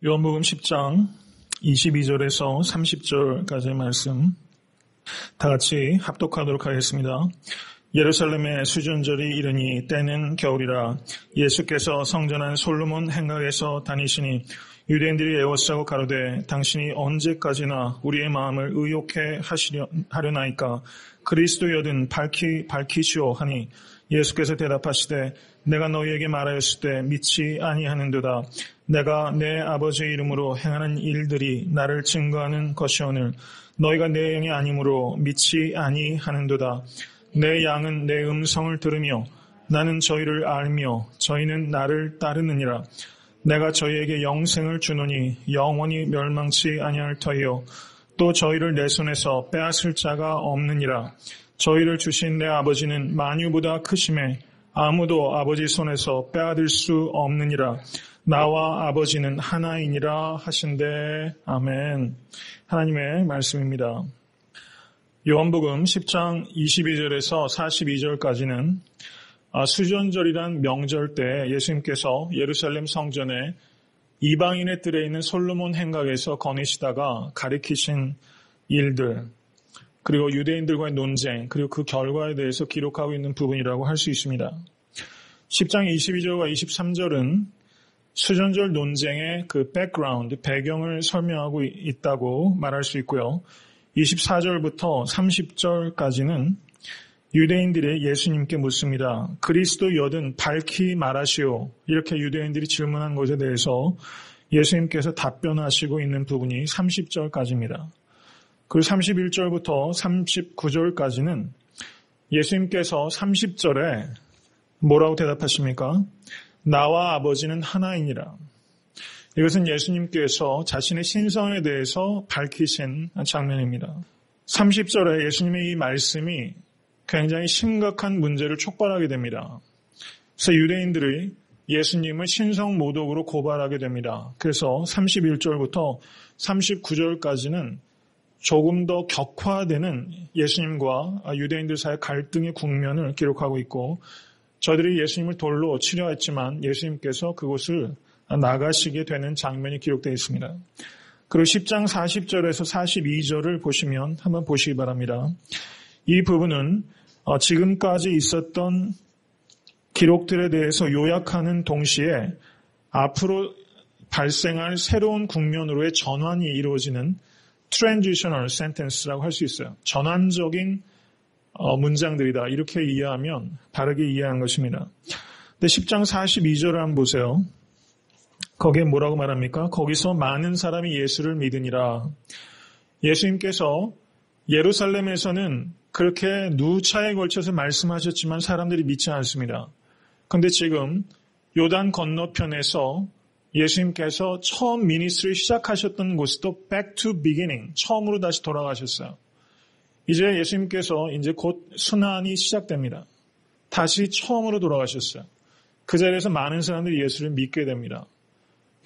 요한복음 10장 22절에서 30절까지의 말씀 다 같이 합독하도록 하겠습니다. 예루살렘의 수전절이 이르니 때는 겨울이라 예수께서 성전한 솔로몬 행각에서 다니시니 유대인들이 애워싸고 가로되 당신이 언제까지나 우리의 마음을 의욕해 하려나이까 그리스도여든 밝히시오 하니 예수께서 대답하시되 내가 너희에게 말하였을 때 믿지 아니하는도다. 내가 내 아버지의 이름으로 행하는 일들이 나를 증거하는 것이오늘 너희가 내 영이 아니므로 믿지 아니하는도다. 내 양은 내 음성을 들으며 나는 저희를 알며 저희는 나를 따르느니라. 내가 저희에게 영생을 주노니 영원히 멸망치 아니할 터이요 또 저희를 내 손에서 빼앗을 자가 없느니라. 저희를 주신 내 아버지는 만유보다 크심에 아무도 아버지 손에서 빼앗을 수 없느니라. 나와 아버지는 하나이니라 하신대. 아멘. 하나님의 말씀입니다. 요한복음 10장 22절에서 42절까지는 수전절이란 명절 때 예수님께서 예루살렘 성전에 이방인의 뜰에 있는 솔로몬 행각에서 거니시다가 가리키신 일들, 그리고 유대인들과의 논쟁, 그리고 그 결과에 대해서 기록하고 있는 부분이라고 할 수 있습니다. 10장 22절과 23절은 수전절 논쟁의 그 백그라운드, 배경을 설명하고 있다고 말할 수 있고요. 24절부터 30절까지는 유대인들이 예수님께 묻습니다. 그리스도 여든 밝히 말하시오. 이렇게 유대인들이 질문한 것에 대해서 예수님께서 답변하시고 있는 부분이 30절까지입니다. 그리고 31절부터 39절까지는 예수님께서 30절에 뭐라고 대답하십니까? 나와 아버지는 하나이니라. 이것은 예수님께서 자신의 신성에 대해서 밝히신 장면입니다. 30절에 예수님의 이 말씀이 굉장히 심각한 문제를 촉발하게 됩니다. 그래서 유대인들이 예수님을 신성 모독으로 고발하게 됩니다. 그래서 31절부터 39절까지는 조금 더 격화되는 예수님과 유대인들 사이의 갈등의 국면을 기록하고 있고 저들이 예수님을 돌로 치려 했지만 예수님께서 그곳을 나가시게 되는 장면이 기록되어 있습니다. 그리고 10장 40절에서 42절을 보시면 한번 보시기 바랍니다. 이 부분은 지금까지 있었던 기록들에 대해서 요약하는 동시에 앞으로 발생할 새로운 국면으로의 전환이 이루어지는 transitional sentence라고 할 수 있어요. 전환적인 문장들이다. 이렇게 이해하면 바르게 이해하는 것입니다. 근데 10장 42절을 한번 보세요. 거기에 뭐라고 말합니까? 거기서 많은 사람이 예수를 믿으니라. 예수님께서 예루살렘에서는 그렇게 누차에 걸쳐서 말씀하셨지만 사람들이 믿지 않습니다. 그런데 지금 요단 건너편에서 예수님께서 처음 미니스트리 시작하셨던 곳도 back to beginning, 처음으로 다시 돌아가셨어요. 이제 예수님께서 이제 곧 순환이 시작됩니다. 다시 처음으로 돌아가셨어요. 그 자리에서 많은 사람들이 예수를 믿게 됩니다.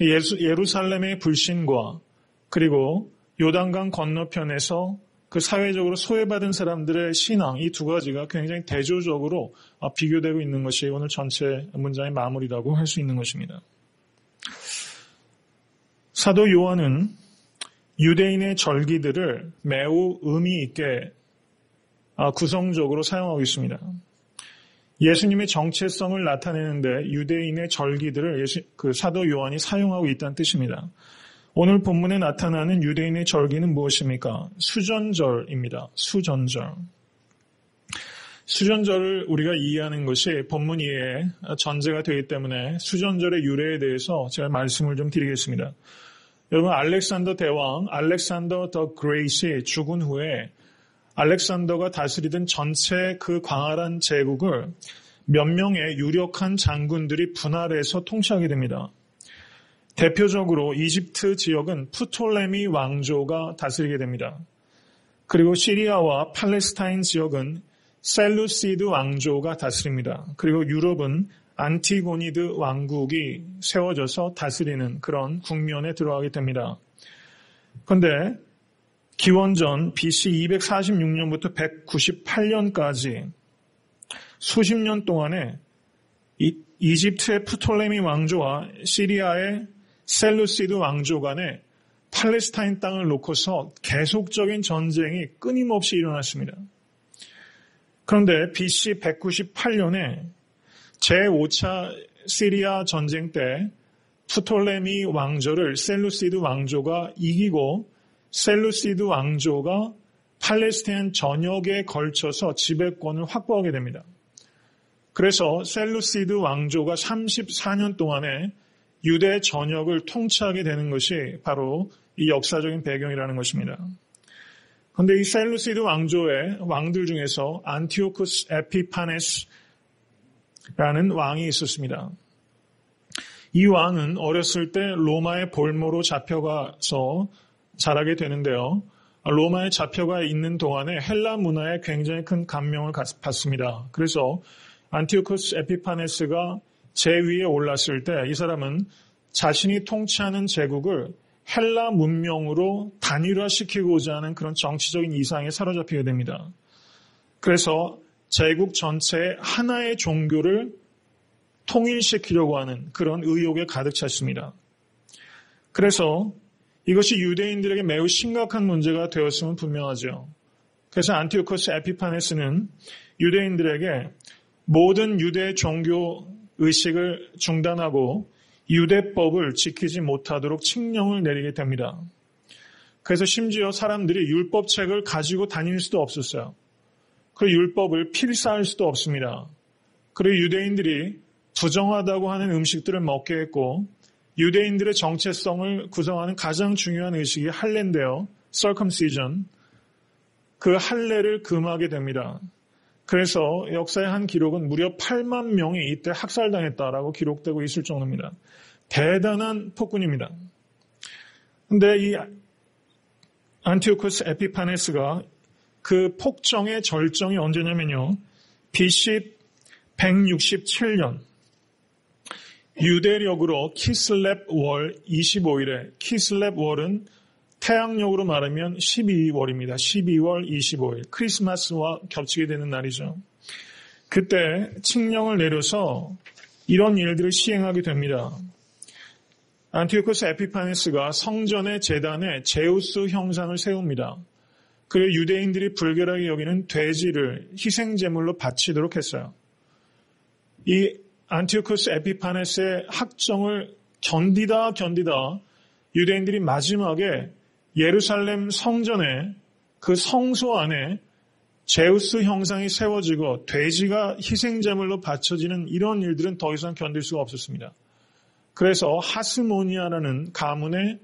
예루살렘의 불신과 그리고 요단강 건너편에서 그 사회적으로 소외받은 사람들의 신앙, 이 두 가지가 굉장히 대조적으로 비교되고 있는 것이 오늘 전체 문장의 마무리라고 할 수 있는 것입니다. 사도 요한은 유대인의 절기들을 매우 의미 있게 구성적으로 사용하고 있습니다. 예수님의 정체성을 나타내는데 유대인의 절기들을 사도 요한이 사용하고 있다는 뜻입니다. 오늘 본문에 나타나는 유대인의 절기는 무엇입니까? 수전절입니다. 수전절. 수전절을 우리가 이해하는 것이 본문 이해에 전제가 되기 때문에 수전절의 유래에 대해서 제가 말씀을 좀 드리겠습니다. 여러분, 알렉산더 대왕, 알렉산더 더 그레이시 죽은 후에 알렉산더가 다스리던 전체 그 광활한 제국을 몇 명의 유력한 장군들이 분할해서 통치하게 됩니다. 대표적으로 이집트 지역은 프톨레미 왕조가 다스리게 됩니다. 그리고 시리아와 팔레스타인 지역은 셀루시드 왕조가 다스립니다. 그리고 유럽은 안티고니드 왕국이 세워져서 다스리는 그런 국면에 들어가게 됩니다. 그런데 기원전 BC 246년부터 198년까지 수십 년 동안에 이집트의 프톨레미 왕조와 시리아의 셀루시드 왕조 간에 팔레스타인 땅을 놓고서 계속적인 전쟁이 끊임없이 일어났습니다. 그런데 BC 198년에 제5차 시리아 전쟁 때 프톨레미 왕조를 셀루시드 왕조가 이기고 셀루시드 왕조가 팔레스타인 전역에 걸쳐서 지배권을 확보하게 됩니다. 그래서 셀루시드 왕조가 34년 동안에 유대 전역을 통치하게 되는 것이 바로 이 역사적인 배경이라는 것입니다. 그런데 이 셀루시드 왕조의 왕들 중에서 안티오쿠스 에피파네스라는 왕이 있었습니다. 이 왕은 어렸을 때 로마의 볼모로 잡혀가서 자라게 되는데요. 로마에 잡혀가 있는 동안에 헬라 문화에 굉장히 큰 감명을 받습니다. 그래서 안티오쿠스 에피파네스가 제위에 올랐을 때 이 사람은 자신이 통치하는 제국을 헬라 문명으로 단일화시키고자 하는 그런 정치적인 이상에 사로잡히게 됩니다. 그래서 제국 전체에 하나의 종교를 통일시키려고 하는 그런 의욕에 가득 찼습니다. 그래서 이것이 유대인들에게 매우 심각한 문제가 되었음은 분명하죠. 그래서 안티오쿠스 에피파네스는 유대인들에게 모든 유대 종교 의식을 중단하고 유대법을 지키지 못하도록 칙령을 내리게 됩니다. 그래서 심지어 사람들이 율법책을 가지고 다닐 수도 없었어요. 그 율법을 필사할 수도 없습니다. 그리고 유대인들이 부정하다고 하는 음식들을 먹게 했고 유대인들의 정체성을 구성하는 가장 중요한 의식이 할례인데요. circumcision. 그 할례를 금하게 됩니다. 그래서 역사의 한 기록은 무려 8만 명이 이때 학살당했다라고 기록되고 있을 정도입니다. 대단한 폭군입니다. 그런데 이 안티오쿠스 에피파네스가 그 폭정의 절정이 언제냐면요. BC 167년 유대력으로 키슬렙 월 25일에 키슬렙 월은 태양력으로 말하면 12월입니다. 12월 25일 크리스마스와 겹치게 되는 날이죠. 그때 칙령을 내려서 이런 일들을 시행하게 됩니다. 안티오쿠스 에피파네스가 성전의 제단에 제우스 형상을 세웁니다. 그리고 유대인들이 불결하게 여기는 돼지를 희생제물로 바치도록 했어요. 이 안티오쿠스 에피파네스의 학정을 견디다 유대인들이 마지막에 예루살렘 성전에 그 성소 안에 제우스 형상이 세워지고 돼지가 희생제물로 바쳐지는 이런 일들은 더 이상 견딜 수가 없었습니다. 그래서 하스모니아라는 가문의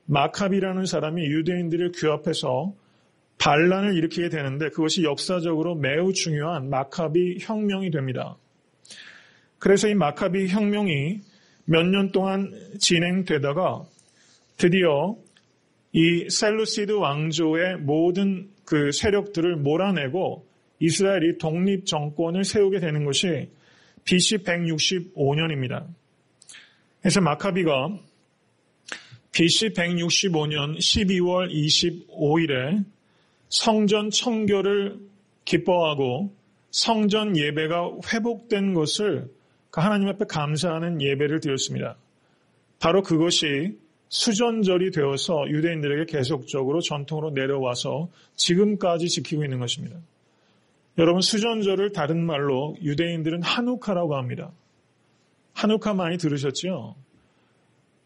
마카비라는 사람이 유대인들을 규합해서 반란을 일으키게 되는데 그것이 역사적으로 매우 중요한 마카비 혁명이 됩니다. 그래서 이 마카비 혁명이 몇 년 동안 진행되다가 드디어 이 셀루시드 왕조의 모든 그 세력들을 몰아내고 이스라엘이 독립 정권을 세우게 되는 것이 BC 165년입니다. 그래서 마카비가 BC 165년 12월 25일에 성전 청교를 기뻐하고 성전 예배가 회복된 것을 하나님 앞에 감사하는 예배를 드렸습니다. 바로 그것이 수전절이 되어서 유대인들에게 계속적으로 전통으로 내려와서 지금까지 지키고 있는 것입니다. 여러분 수전절을 다른 말로 유대인들은 하누카라고 합니다. 하누카 많이 들으셨죠?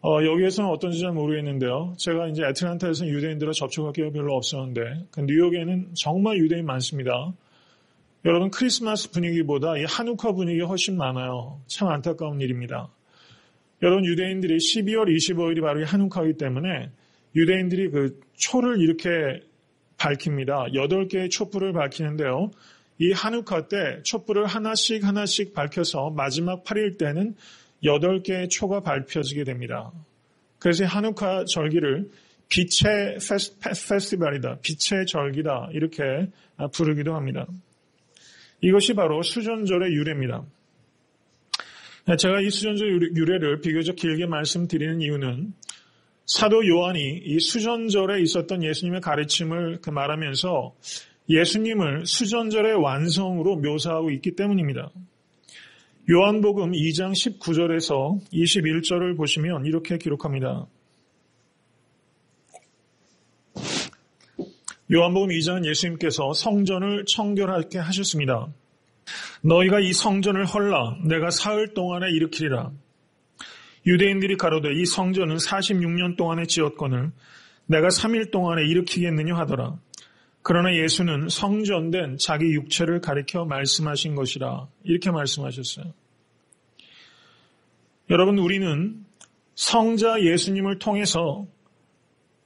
여기에서는 어떤지 잘 모르겠는데요. 제가 이제 애틀랜타에서는 유대인들과 접촉할 기회가 별로 없었는데 뉴욕에는 정말 유대인 많습니다. 여러분 크리스마스 분위기보다 이 하누카 분위기가 훨씬 많아요. 참 안타까운 일입니다. 여러분 유대인들이 12월 25일이 바로 이 하누카이기 때문에 유대인들이 그 초를 이렇게 밝힙니다. 8개의 촛불을 밝히는데요. 이 하누카 때 촛불을 하나씩 밝혀서 마지막 8일 때는 8개의 초가 밝혀지게 됩니다. 그래서 하누카 절기를 빛의 페스티벌이다. 빛의 절기다. 이렇게 부르기도 합니다. 이것이 바로 수전절의 유래입니다. 제가 이 수전절 유래를 비교적 길게 말씀드리는 이유는 사도 요한이 이 수전절에 있었던 예수님의 가르침을 말하면서 예수님을 수전절의 완성으로 묘사하고 있기 때문입니다. 요한복음 2장 19절에서 21절을 보시면 이렇게 기록합니다. 요한복음 2장은 예수님께서 성전을 청결하게 하셨습니다. 너희가 이 성전을 헐라 내가 사흘 동안에 일으키리라. 유대인들이 가로되 이 성전은 46년 동안에 지었거늘 내가 3일 동안에 일으키겠느냐 하더라. 그러나 예수는 성전된 자기 육체를 가리켜 말씀하신 것이라 이렇게 말씀하셨어요. 여러분, 우리는 성자 예수님을 통해서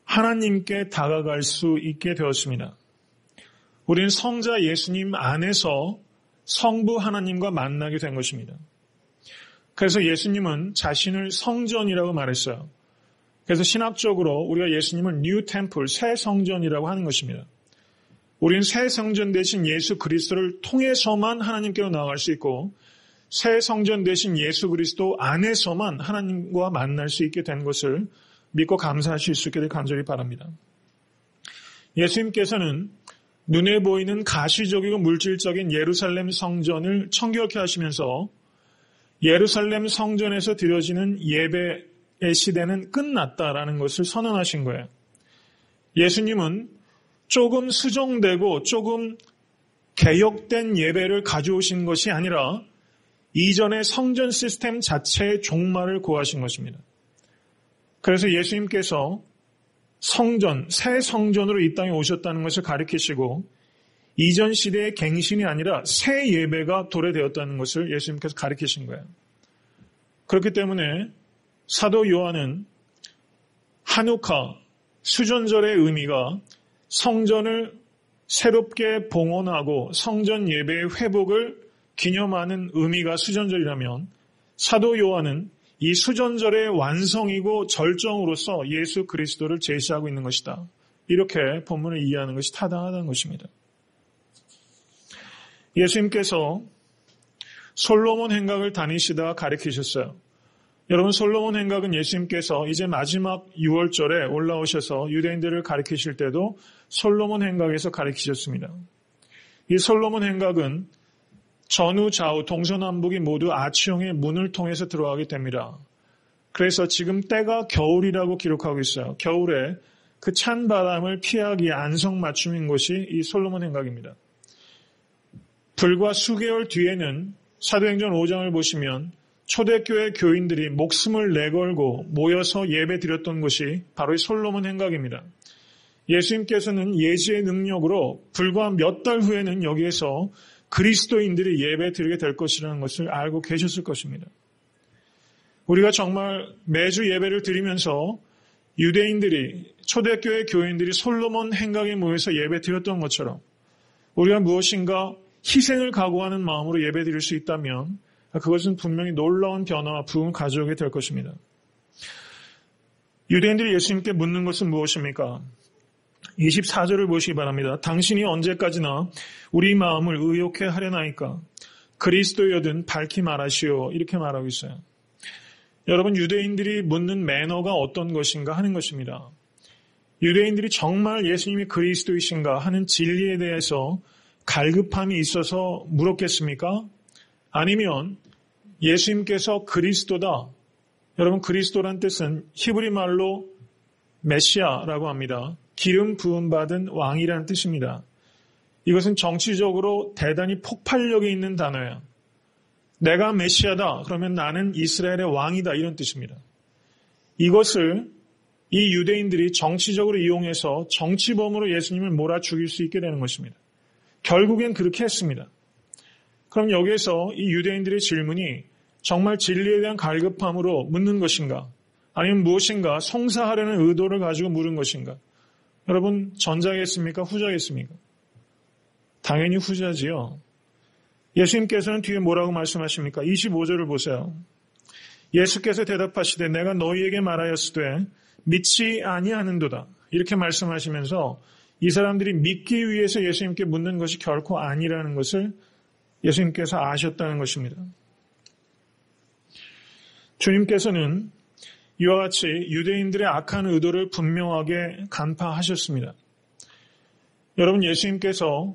하나님께 다가갈 수 있게 되었습니다. 우리는 성자 예수님 안에서 성부 하나님과 만나게 된 것입니다. 그래서 예수님은 자신을 성전이라고 말했어요. 그래서 신학적으로 우리가 예수님을 뉴 템플, 새 성전이라고 하는 것입니다. 우리는 새 성전 대신 예수 그리스도를 통해서만 하나님께로 나아갈 수 있고 새 성전 대신 예수 그리스도 안에서만 하나님과 만날 수 있게 된 것을 믿고 감사하실 수 있게 될 간절히 바랍니다. 예수님께서는 눈에 보이는 가시적이고 물질적인 예루살렘 성전을 청결케 하시면서 예루살렘 성전에서 드려지는 예배의 시대는 끝났다라는 것을 선언하신 거예요. 예수님은 조금 수정되고 조금 개혁된 예배를 가져오신 것이 아니라 이전의 성전 시스템 자체의 종말을 고하신 것입니다. 그래서 예수님께서 성전, 새 성전으로 이 땅에 오셨다는 것을 가리키시고 이전 시대의 갱신이 아니라 새 예배가 도래되었다는 것을 예수님께서 가리키신 거예요. 그렇기 때문에 사도 요한은 하누카, 수전절의 의미가 성전을 새롭게 봉헌하고 성전 예배의 회복을 기념하는 의미가 수전절이라면 사도 요한은 이 수전절의 완성이고 절정으로서 예수 그리스도를 제시하고 있는 것이다. 이렇게 본문을 이해하는 것이 타당하다는 것입니다. 예수님께서 솔로몬 행각을 다니시다가 가르치셨어요. 여러분, 솔로몬 행각은 예수님께서 이제 마지막 6월절에 올라오셔서 유대인들을 가르치실 때도 솔로몬 행각에서 가르치셨습니다. 이 솔로몬 행각은 전후 좌우 동서남북이 모두 아치형의 문을 통해서 들어가게 됩니다. 그래서 지금 때가 겨울이라고 기록하고 있어요. 겨울에 그 찬 바람을 피하기 안성맞춤인 것이 이 솔로몬 행각입니다. 불과 수개월 뒤에는 사도행전 5장을 보시면 초대교회 교인들이 목숨을 내걸고 모여서 예배 드렸던 것이 바로 이 솔로몬 행각입니다. 예수님께서는 예지의 능력으로 불과 몇 달 후에는 여기에서 그리스도인들이 예배 드리게 될 것이라는 것을 알고 계셨을 것입니다. 우리가 정말 매주 예배를 드리면서 유대인들이, 초대교회 교인들이 솔로몬 행각에 모여서 예배 드렸던 것처럼 우리가 무엇인가 희생을 각오하는 마음으로 예배 드릴 수 있다면 그것은 분명히 놀라운 변화와 부흥을 가져오게 될 것입니다. 유대인들이 예수님께 묻는 것은 무엇입니까? 24절을 보시기 바랍니다. 당신이 언제까지나 우리 마음을 의욕해 하려나이까? 그리스도여든 밝히 말하시오. 이렇게 말하고 있어요. 여러분, 유대인들이 묻는 매너가 어떤 것인가 하는 것입니다. 유대인들이 정말 예수님이 그리스도이신가 하는 진리에 대해서 갈급함이 있어서 물었겠습니까? 아니면 예수님께서 그리스도다. 여러분, 그리스도란 뜻은 히브리 말로 메시아라고 합니다. 기름 부음 받은 왕이라는 뜻입니다. 이것은 정치적으로 대단히 폭발력이 있는 단어예요. 내가 메시아다. 그러면 나는 이스라엘의 왕이다. 이런 뜻입니다. 이것을 이 유대인들이 정치적으로 이용해서 정치범으로 예수님을 몰아 죽일 수 있게 되는 것입니다. 결국엔 그렇게 했습니다. 그럼 여기에서 이 유대인들의 질문이 정말 진리에 대한 갈급함으로 묻는 것인가? 아니면 무엇인가 송사하려는 의도를 가지고 물은 것인가? 여러분, 전자겠습니까? 후자겠습니까? 당연히 후자지요. 예수님께서는 뒤에 뭐라고 말씀하십니까? 25절을 보세요. 예수께서 대답하시되 내가 너희에게 말하였으되 믿지 아니하는도다. 이렇게 말씀하시면서 이 사람들이 믿기 위해서 예수님께 묻는 것이 결코 아니라는 것을 예수님께서 아셨다는 것입니다. 주님께서는 이와 같이 유대인들의 악한 의도를 분명하게 간파하셨습니다. 여러분, 예수님께서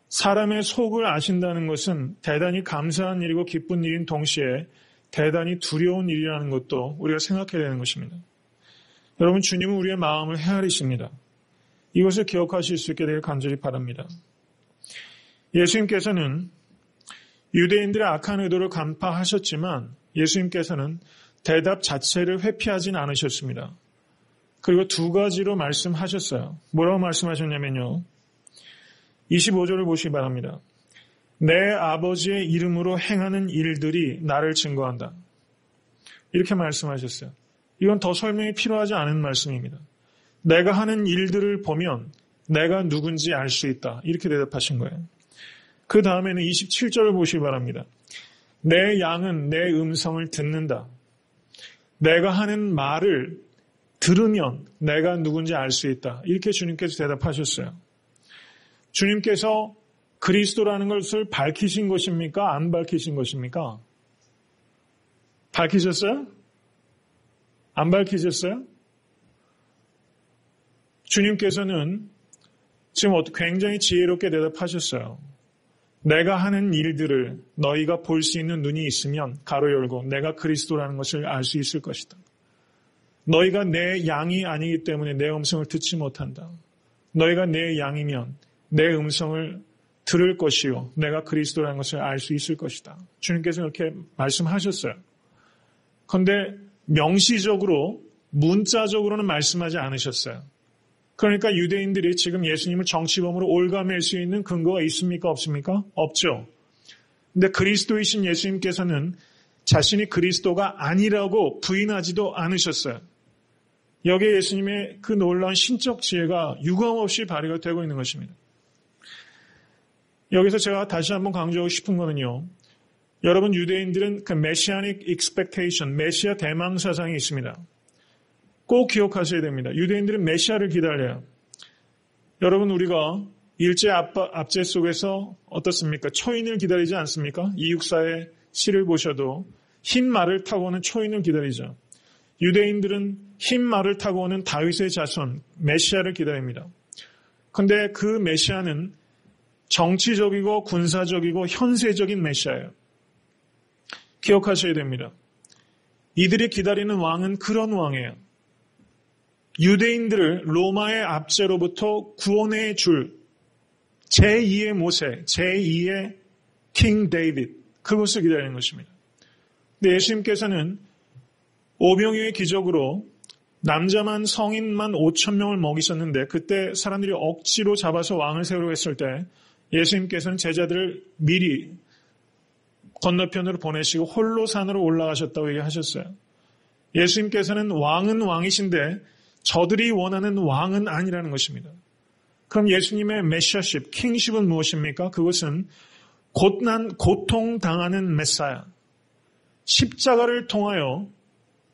사람의 속을 아신다는 것은 대단히 감사한 일이고 기쁜 일인 동시에 대단히 두려운 일이라는 것도 우리가 생각해야 되는 것입니다. 여러분, 주님은 우리의 마음을 헤아리십니다. 이것을 기억하실 수 있게 되길 간절히 바랍니다. 예수님께서는 유대인들의 악한 의도를 간파하셨지만 예수님께서는 대답 자체를 회피하진 않으셨습니다. 그리고 두 가지로 말씀하셨어요. 뭐라고 말씀하셨냐면요. 25절을 보시기 바랍니다. 내 아버지의 이름으로 행하는 일들이 나를 증거한다. 이렇게 말씀하셨어요. 이건 더 설명이 필요하지 않은 말씀입니다. 내가 하는 일들을 보면 내가 누군지 알 수 있다. 이렇게 대답하신 거예요. 그 다음에는 27절을 보시기 바랍니다. 내 양은 내 음성을 듣는다. 내가 하는 말을 들으면 내가 누군지 알 수 있다. 이렇게 주님께서 대답하셨어요. 주님께서 그리스도라는 것을 밝히신 것입니까? 안 밝히신 것입니까? 밝히셨어요? 안 밝히셨어요? 주님께서는 지금 굉장히 지혜롭게 대답하셨어요. 내가 하는 일들을 너희가 볼 수 있는 눈이 있으면 가로 열고 내가 그리스도라는 것을 알 수 있을 것이다. 너희가 내 양이 아니기 때문에 내 음성을 듣지 못한다. 너희가 내 양이면 내 음성을 들을 것이요. 내가 그리스도라는 것을 알 수 있을 것이다. 주님께서 이렇게 말씀하셨어요. 그런데 명시적으로 문자적으로는 말씀하지 않으셨어요. 그러니까 유대인들이 지금 예수님을 정치범으로 올가맬 수 있는 근거가 있습니까? 없습니까? 없죠. 근데 그리스도이신 예수님께서는 자신이 그리스도가 아니라고 부인하지도 않으셨어요. 여기에 예수님의 그 놀라운 신적 지혜가 유감없이 발휘가 되고 있는 것입니다. 여기서 제가 다시 한번 강조하고 싶은 거는요. 여러분, 유대인들은 그 메시아닉 익스펙테이션, 메시아 대망 사상이 있습니다. 꼭 기억하셔야 됩니다. 유대인들은 메시아를 기다려요. 여러분, 우리가 일제 압제 속에서 어떻습니까? 초인을 기다리지 않습니까? 이육사의 시를 보셔도 흰 말을 타고 오는 초인을 기다리죠. 유대인들은 흰 말을 타고 오는 다윗의 자손, 메시아를 기다립니다. 그런데 그 메시아는 정치적이고 군사적이고 현세적인 메시아예요. 기억하셔야 됩니다. 이들이 기다리는 왕은 그런 왕이에요. 유대인들을 로마의 압제로부터 구원해 줄 제2의 모세, 제2의 킹 데이빗, 그것을 기다리는 것입니다. 근데 예수님께서는 오병이어의 기적으로 남자만 성인만 5,000명을 먹이셨는데 그때 사람들이 억지로 잡아서 왕을 세우려고 했을 때 예수님께서는 제자들을 미리 건너편으로 보내시고 홀로 산으로 올라가셨다고 얘기하셨어요. 예수님께서는 왕은 왕이신데 저들이 원하는 왕은 아니라는 것입니다. 그럼 예수님의 메시아십, 킹십은 무엇입니까? 그것은 고통당하는 메사야. 십자가를 통하여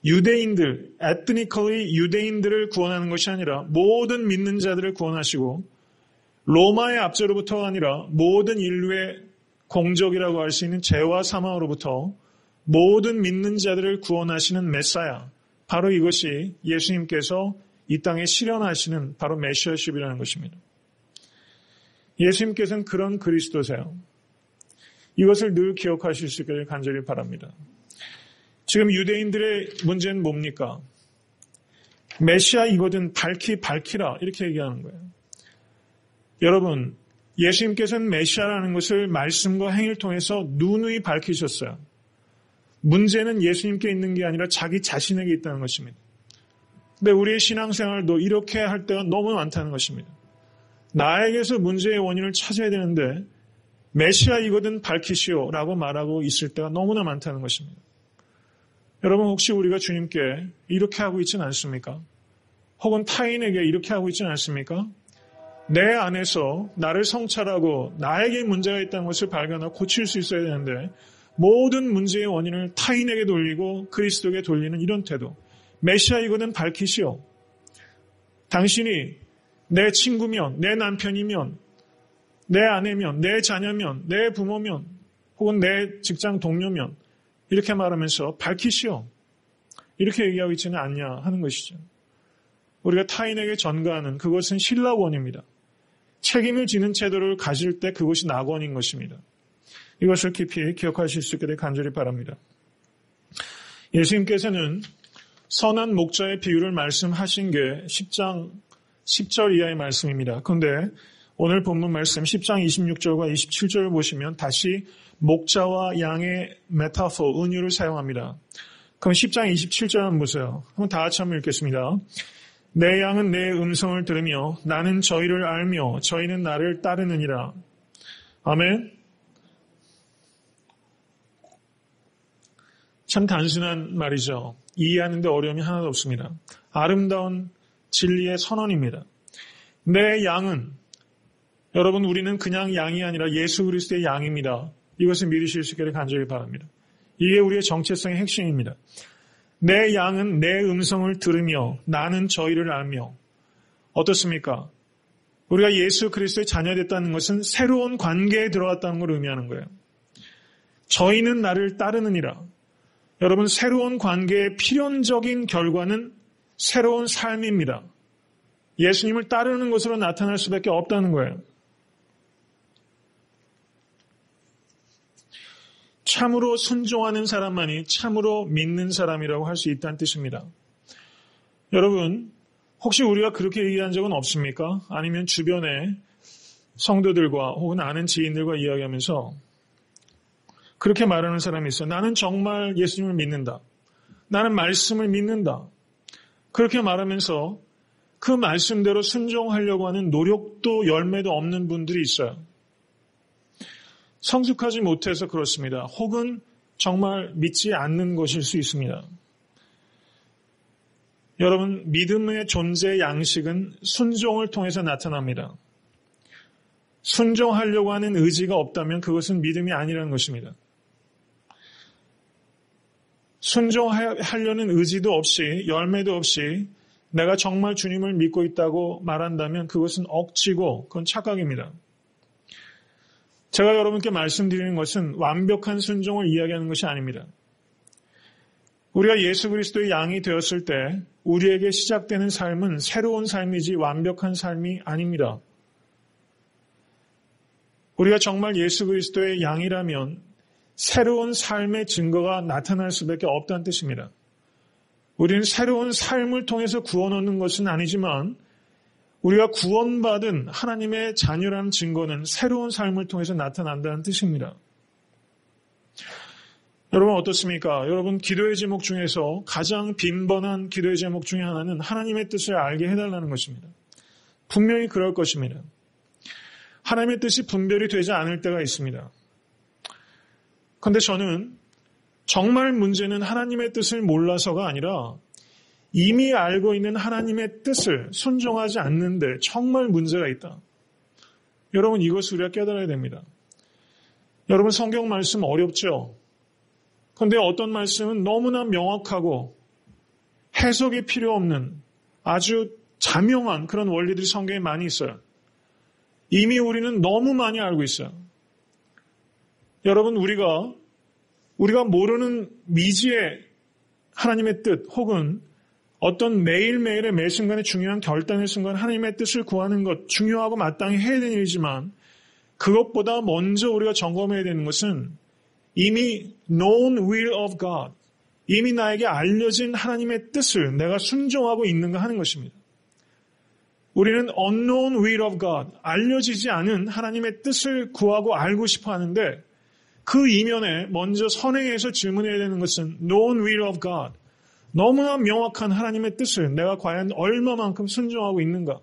유대인들, 에트니컬리 유대인들을 구원하는 것이 아니라 모든 믿는 자들을 구원하시고 로마의 압제로부터가 아니라 모든 인류의 공적이라고 할 수 있는 죄와 사망으로부터 모든 믿는 자들을 구원하시는 메사야. 바로 이것이 예수님께서 이 땅에 실현하시는 바로 메시아십이라는 것입니다. 예수님께서는 그런 그리스도세요. 이것을 늘 기억하실 수 있기를 간절히 바랍니다. 지금 유대인들의 문제는 뭡니까? 메시아이거든 밝히라 이렇게 얘기하는 거예요. 여러분, 예수님께서는 메시아라는 것을 말씀과 행위를 통해서 누누이 밝히셨어요. 문제는 예수님께 있는 게 아니라 자기 자신에게 있다는 것입니다. 근데 우리의 신앙생활도 이렇게 할 때가 너무 많다는 것입니다. 나에게서 문제의 원인을 찾아야 되는데 메시아이거든 밝히시오라고 말하고 있을 때가 너무나 많다는 것입니다. 여러분, 혹시 우리가 주님께 이렇게 하고 있지는 않습니까? 혹은 타인에게 이렇게 하고 있지는 않습니까? 내 안에서 나를 성찰하고 나에게 문제가 있다는 것을 발견하고 고칠 수 있어야 되는데 모든 문제의 원인을 타인에게 돌리고 그리스도에게 돌리는 이런 태도. 메시아이거든 밝히시오. 당신이 내 친구면, 내 남편이면, 내 아내면, 내 자녀면, 내 부모면, 혹은 내 직장 동료면 이렇게 말하면서 밝히시오. 이렇게 얘기하고 있지는 않냐 하는 것이죠. 우리가 타인에게 전가하는 그것은 신라원입니다. 책임을 지는 태도를 가질 때 그것이 낙원인 것입니다. 이것을 깊이 기억하실 수 있게 간절히 바랍니다. 예수님께서는 선한 목자의 비유를 말씀하신 게 10장 10절 이하의 말씀입니다. 그런데 오늘 본문 말씀 10장 26절과 27절을 보시면 다시 목자와 양의 메타포, 은유를 사용합니다. 그럼 10장 27절 한번 보세요. 한번 다 같이 한번 읽겠습니다. 내 양은 내 음성을 들으며 나는 저희를 알며 저희는 나를 따르느니라. 아멘. 참 단순한 말이죠. 이해하는데 어려움이 하나도 없습니다. 아름다운 진리의 선언입니다. 내 양은, 여러분 우리는 그냥 양이 아니라 예수 그리스도의 양입니다. 이것을 믿으실 수 있기를 간절히 바랍니다. 이게 우리의 정체성의 핵심입니다. 내 양은 내 음성을 들으며 나는 저희를 알며. 어떻습니까? 우리가 예수 그리스도의 자녀됐다는 것은 새로운 관계에 들어갔다는 걸 의미하는 거예요. 저희는 나를 따르느니라. 여러분, 새로운 관계의 필연적인 결과는 새로운 삶입니다. 예수님을 따르는 것으로 나타날 수밖에 없다는 거예요. 참으로 순종하는 사람만이 참으로 믿는 사람이라고 할 수 있다는 뜻입니다. 여러분, 혹시 우리가 그렇게 얘기한 적은 없습니까? 아니면 주변에 성도들과 혹은 아는 지인들과 이야기하면서 그렇게 말하는 사람이 있어요. 나는 정말 예수님을 믿는다. 나는 말씀을 믿는다. 그렇게 말하면서 그 말씀대로 순종하려고 하는 노력도 열매도 없는 분들이 있어요. 성숙하지 못해서 그렇습니다. 혹은 정말 믿지 않는 것일 수 있습니다. 여러분, 믿음의 존재 양식은 순종을 통해서 나타납니다. 순종하려고 하는 의지가 없다면 그것은 믿음이 아니라는 것입니다. 순종하려는 의지도 없이 열매도 없이 내가 정말 주님을 믿고 있다고 말한다면 그것은 억지고 그건 착각입니다. 제가 여러분께 말씀드리는 것은 완벽한 순종을 이야기하는 것이 아닙니다. 우리가 예수 그리스도의 양이 되었을 때 우리에게 시작되는 삶은 새로운 삶이지 완벽한 삶이 아닙니다. 우리가 정말 예수 그리스도의 양이라면 새로운 삶의 증거가 나타날 수밖에 없다는 뜻입니다. 우리는 새로운 삶을 통해서 구원 얻는 것은 아니지만 우리가 구원받은 하나님의 자녀라는 증거는 새로운 삶을 통해서 나타난다는 뜻입니다. 여러분 어떻습니까? 여러분 기도의 제목 중에서 가장 빈번한 기도의 제목 중에 하나는 하나님의 뜻을 알게 해달라는 것입니다. 분명히 그럴 것입니다. 하나님의 뜻이 분별이 되지 않을 때가 있습니다. 그런데 저는 정말 문제는 하나님의 뜻을 몰라서가 아니라 이미 알고 있는 하나님의 뜻을 순종하지 않는데 정말 문제가 있다. 여러분 이것을 우리가 깨달아야 됩니다. 여러분 성경 말씀 어렵죠? 그런데 어떤 말씀은 너무나 명확하고 해석이 필요 없는 아주 자명한 그런 원리들이 성경에 많이 있어요. 이미 우리는 너무 많이 알고 있어요. 여러분 우리가 모르는 미지의 하나님의 뜻 혹은 어떤 매일매일의 매 순간의 중요한 결단의 순간 하나님의 뜻을 구하는 것 중요하고 마땅히 해야 되는 일이지만 그것보다 먼저 우리가 점검해야 되는 것은 이미 known will of God, 이미 나에게 알려진 하나님의 뜻을 내가 순종하고 있는가 하는 것입니다. 우리는 unknown will of God, 알려지지 않은 하나님의 뜻을 구하고 알고 싶어 하는데 그 이면에 먼저 선행해서 질문해야 되는 것은 known will of God, 너무나 명확한 하나님의 뜻을 내가 과연 얼마만큼 순종하고 있는가.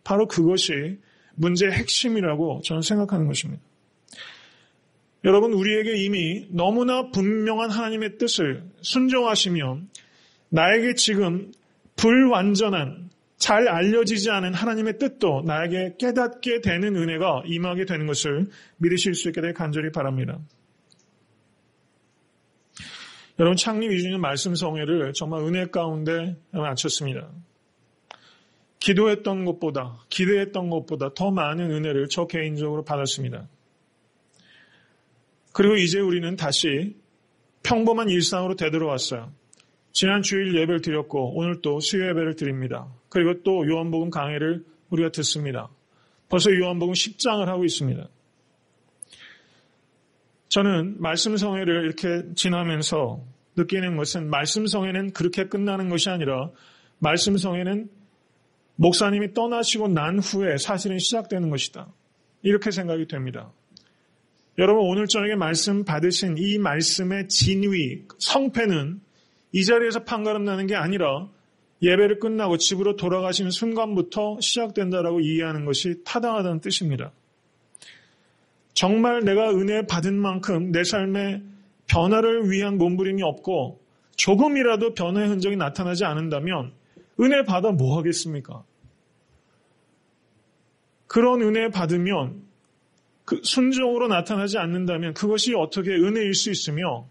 바로 그것이 문제의 핵심이라고 저는 생각하는 것입니다. 여러분 우리에게 이미 너무나 분명한 하나님의 뜻을 순종하시면 나에게 지금 불완전한 잘 알려지지 않은 하나님의 뜻도 나에게 깨닫게 되는 은혜가 임하게 되는 것을 믿으실 수 있게 될 간절히 바랍니다. 여러분 창립 2주년 말씀 성회를 정말 은혜 가운데 마쳤습니다. 기도했던 것보다 기대했던 것보다 더 많은 은혜를 저 개인적으로 받았습니다. 그리고 이제 우리는 다시 평범한 일상으로 되돌아왔어요. 지난 주일 예배를 드렸고 오늘 또 수요 예배를 드립니다. 그리고 또 요한복음 강해를 우리가 듣습니다. 벌써 요한복음 10장을 하고 있습니다. 저는 말씀성회를 이렇게 지나면서 느끼는 것은 말씀성회는 그렇게 끝나는 것이 아니라 말씀성회는 목사님이 떠나시고 난 후에 사실은 시작되는 것이다. 이렇게 생각이 됩니다. 여러분 오늘 저녁에 말씀 받으신 이 말씀의 진위, 성패는 이 자리에서 판가름 나는 게 아니라 예배를 끝나고 집으로 돌아가시는 순간부터 시작된다라고 이해하는 것이 타당하다는 뜻입니다. 정말 내가 은혜 받은 만큼 내 삶에 변화를 위한 몸부림이 없고 조금이라도 변화의 흔적이 나타나지 않는다면 은혜 받아 뭐 하겠습니까? 그런 은혜 받으면 순종으로 나타나지 않는다면 그것이 어떻게 은혜일 수 있으며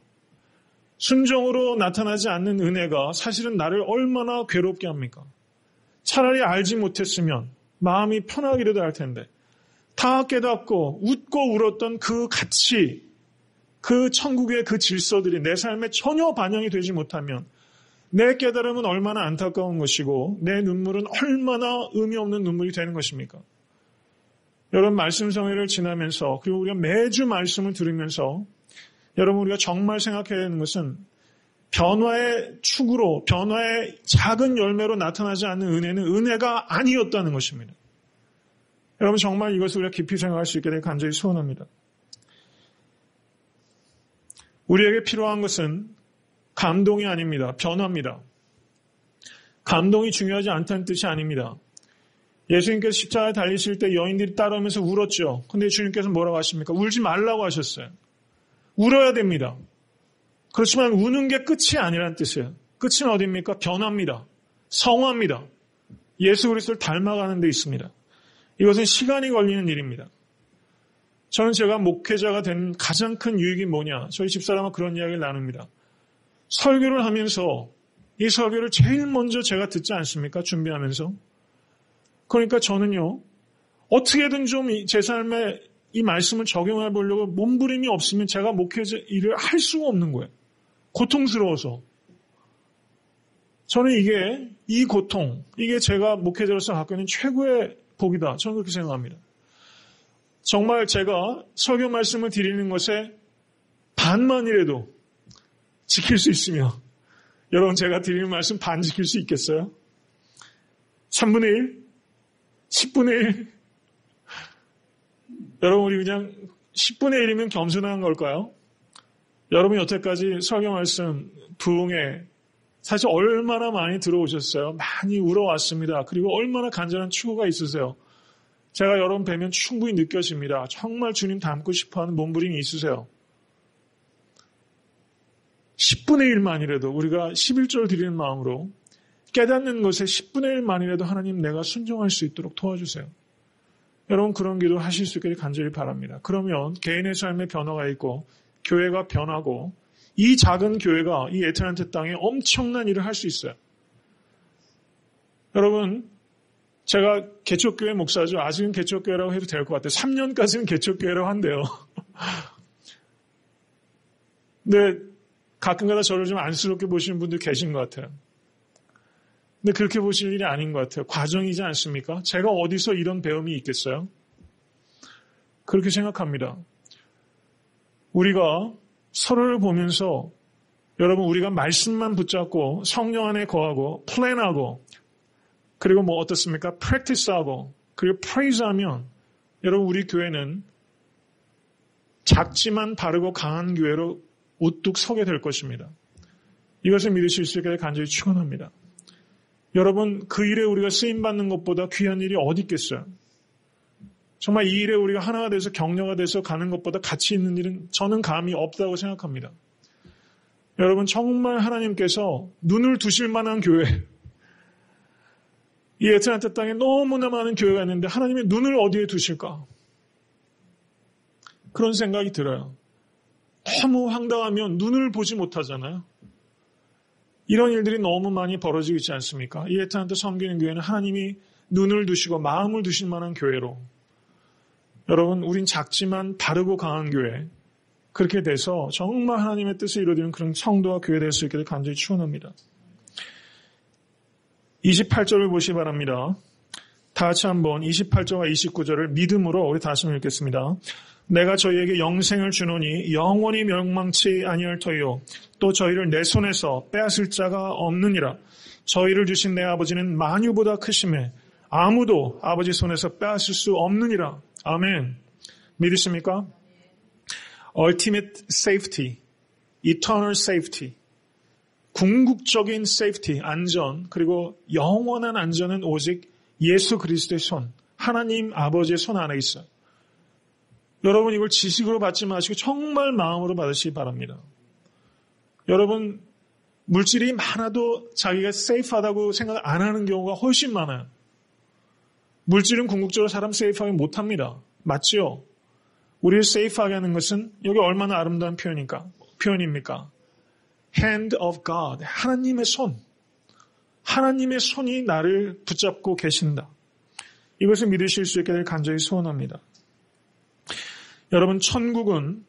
순종으로 나타나지 않는 은혜가 사실은 나를 얼마나 괴롭게 합니까? 차라리 알지 못했으면 마음이 편하기라도 할 텐데 다 깨닫고 웃고 울었던 그 가치, 그 천국의 그 질서들이 내 삶에 전혀 반영이 되지 못하면 내 깨달음은 얼마나 안타까운 것이고 내 눈물은 얼마나 의미 없는 눈물이 되는 것입니까? 여러분 말씀성회를 지나면서 그리고 우리가 매주 말씀을 들으면서 여러분 우리가 정말 생각해야 하는 것은 변화의 축으로 변화의 작은 열매로 나타나지 않는 은혜는 은혜가 아니었다는 것입니다. 여러분 정말 이것을 우리가 깊이 생각할 수 있게 되길 간절히 소원합니다. 우리에게 필요한 것은 감동이 아닙니다. 변화입니다. 감동이 중요하지 않다는 뜻이 아닙니다. 예수님께서 십자가에 달리실 때 여인들이 따라오면서 울었죠. 근데 주님께서 뭐라고 하십니까? 울지 말라고 하셨어요. 울어야 됩니다. 그렇지만 우는 게 끝이 아니라는 뜻이에요. 끝은 어디입니까? 변화입니다. 성화입니다. 예수 그리스도를 닮아가는 데 있습니다. 이것은 시간이 걸리는 일입니다. 저는 제가 목회자가 된 가장 큰 유익이 뭐냐? 저희 집사람과 그런 이야기를 나눕니다. 설교를 하면서 이 설교를 제일 먼저 제가 듣지 않습니까? 준비하면서. 그러니까 저는요. 어떻게든 좀 제 삶에 이 말씀을 적용해 보려고 몸부림이 없으면 제가 목회자 일을 할 수가 없는 거예요. 고통스러워서. 저는 이 고통, 이게 제가 목회자로서 갖고 있는 최고의 복이다. 저는 그렇게 생각합니다. 정말 제가 설교 말씀을 드리는 것에 반만이라도 지킬 수 있으면 여러분 제가 드리는 말씀 반 지킬 수 있겠어요? 3분의 1? 10분의 1? 여러분 우리 그냥 10분의 1이면 겸손한 걸까요? 여러분이 여태까지 설교 말씀 부흥에 사실 얼마나 많이 들어오셨어요? 많이 울어왔습니다. 그리고 얼마나 간절한 추구가 있으세요? 제가 여러분 뵈면 충분히 느껴집니다. 정말 주님 닮고 싶어하는 몸부림이 있으세요. 10분의 1만이라도 우리가 11절 드리는 마음으로 깨닫는 것에 10분의 1만이라도 하나님 내가 순종할 수 있도록 도와주세요. 여러분 그런 기도 하실 수 있기를 간절히 바랍니다. 그러면 개인의 삶에 변화가 있고 교회가 변하고 이 작은 교회가 이 애틀랜타 땅에 엄청난 일을 할 수 있어요. 여러분 제가 개척교회 목사죠. 아직은 개척교회라고 해도 될 것 같아요. 3년까지는 개척교회라고 한대요. 근데 가끔가다 저를 좀 안쓰럽게 보시는 분들 계신 것 같아요. 근데 그렇게 보실 일이 아닌 것 같아요. 과정이지 않습니까? 제가 어디서 이런 배움이 있겠어요? 그렇게 생각합니다. 우리가 서로를 보면서 여러분 우리가 말씀만 붙잡고 성령 안에 거하고 플랜하고 그리고 뭐 어떻습니까? 프랙티스하고 그리고 프레이즈하면 여러분 우리 교회는 작지만 바르고 강한 교회로 우뚝 서게 될 것입니다. 이것을 믿으실 수 있게 간절히 축원합니다. 여러분 그 일에 우리가 쓰임받는 것보다 귀한 일이 어디 있겠어요? 정말 이 일에 우리가 하나가 돼서 격려가 돼서 가는 것보다 가치 있는 일은 저는 감히 없다고 생각합니다. 여러분 정말 하나님께서 눈을 두실 만한 교회 이 애틀랜타 땅에 너무나 많은 교회가 있는데 하나님의 눈을 어디에 두실까? 그런 생각이 들어요. 너무 황당하면 눈을 보지 못하잖아요. 이런 일들이 너무 많이 벌어지고 있지 않습니까? 이 애틀랜타 섬기는 교회는 하나님이 눈을 두시고 마음을 두실 만한 교회로 여러분 우린 작지만 바르고 강한 교회 그렇게 돼서 정말 하나님의 뜻을 이루어지는 그런 성도와 교회 될 수 있기를 간절히 축원합니다. 28절을 보시기 바랍니다. 다 같이 한번 28절과 29절을 믿음으로 우리 다시 한번 읽겠습니다. 내가 저희에게 영생을 주노니 영원히 멸망치 아니할 터이요 또 저희를 내 손에서 빼앗을 자가 없느니라. 저희를 주신 내 아버지는 만유보다 크심에 아무도 아버지 손에서 빼앗을 수 없느니라. 아멘. 믿으십니까? Ultimate safety, eternal safety, 궁극적인 safety, 안전, 그리고 영원한 안전은 오직 예수 그리스도의 손, 하나님 아버지의 손 안에 있어요. 여러분 이걸 지식으로 받지 마시고 정말 마음으로 받으시기 바랍니다. 여러분 물질이 많아도 자기가 세이프하다고 생각 안 하는 경우가 훨씬 많아요. 물질은 궁극적으로 사람 세이프하게 못합니다. 맞죠? 우리를 세이프하게 하는 것은 여기 얼마나 아름다운 표현입니까? Hand of God, 하나님의 손. 하나님의 손이 나를 붙잡고 계신다. 이것을 믿으실 수 있게 될 간절히 소원합니다. 여러분 천국은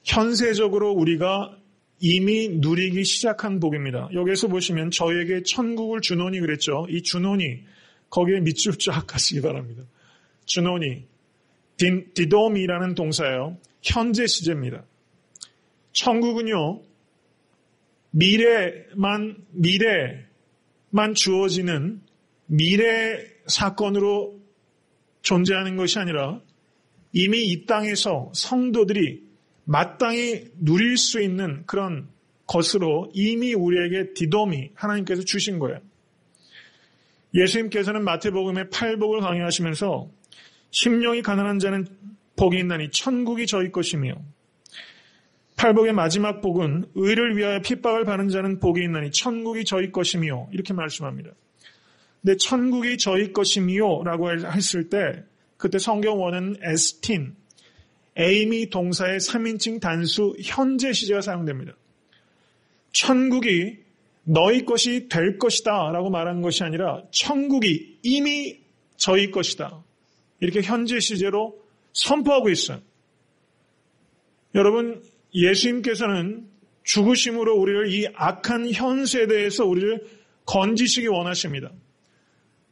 현세적으로 우리가 이미 누리기 시작한 복입니다. 여기에서 보시면 저에게 천국을 주노니 그랬죠. 이 주노니 거기에 밑줄 쫙 가시기 바랍니다. 주노니 디돔이라는 동사예요. 현재 시제입니다. 천국은요 미래만 주어지는 미래 사건으로 존재하는 것이 아니라 이미 이 땅에서 성도들이 마땅히 누릴 수 있는 그런 것으로 이미 우리에게 디돔이 하나님께서 주신 거예요. 예수님께서는 마태복음의 8복을 강의하시면서 심령이 가난한 자는 복이 있나니 천국이 저희 것이며 8복의 마지막 복은 의를 위하여 핍박을 받는 자는 복이 있나니 천국이 저희 것이며 이렇게 말씀합니다. 근데 천국이 저희 것이며 라고 했을 때 그때 성경 원어는 에스틴, 에이미 동사의 3인칭 단수 현재 시제가 사용됩니다. 천국이 너희 것이 될 것이다 라고 말한 것이 아니라 천국이 이미 저희 것이다. 이렇게 현재 시제로 선포하고 있어요. 여러분 예수님께서는 죽으심으로 우리를 이 악한 현 세대에서 우리를 건지시기 원하십니다.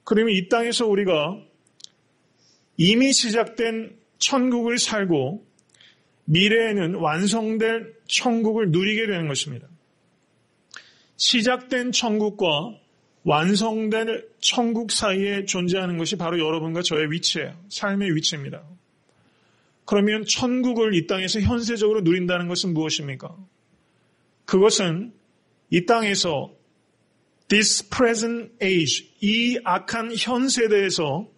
그러면 이 땅에서 우리가 이미 시작된 천국을 살고 미래에는 완성될 천국을 누리게 되는 것입니다. 시작된 천국과 완성될 천국 사이에 존재하는 것이 바로 여러분과 저의 위치예요. 삶의 위치입니다. 그러면 천국을 이 땅에서 현세적으로 누린다는 것은 무엇입니까? 그것은 이 땅에서 this present age, 이 악한 현 세대에서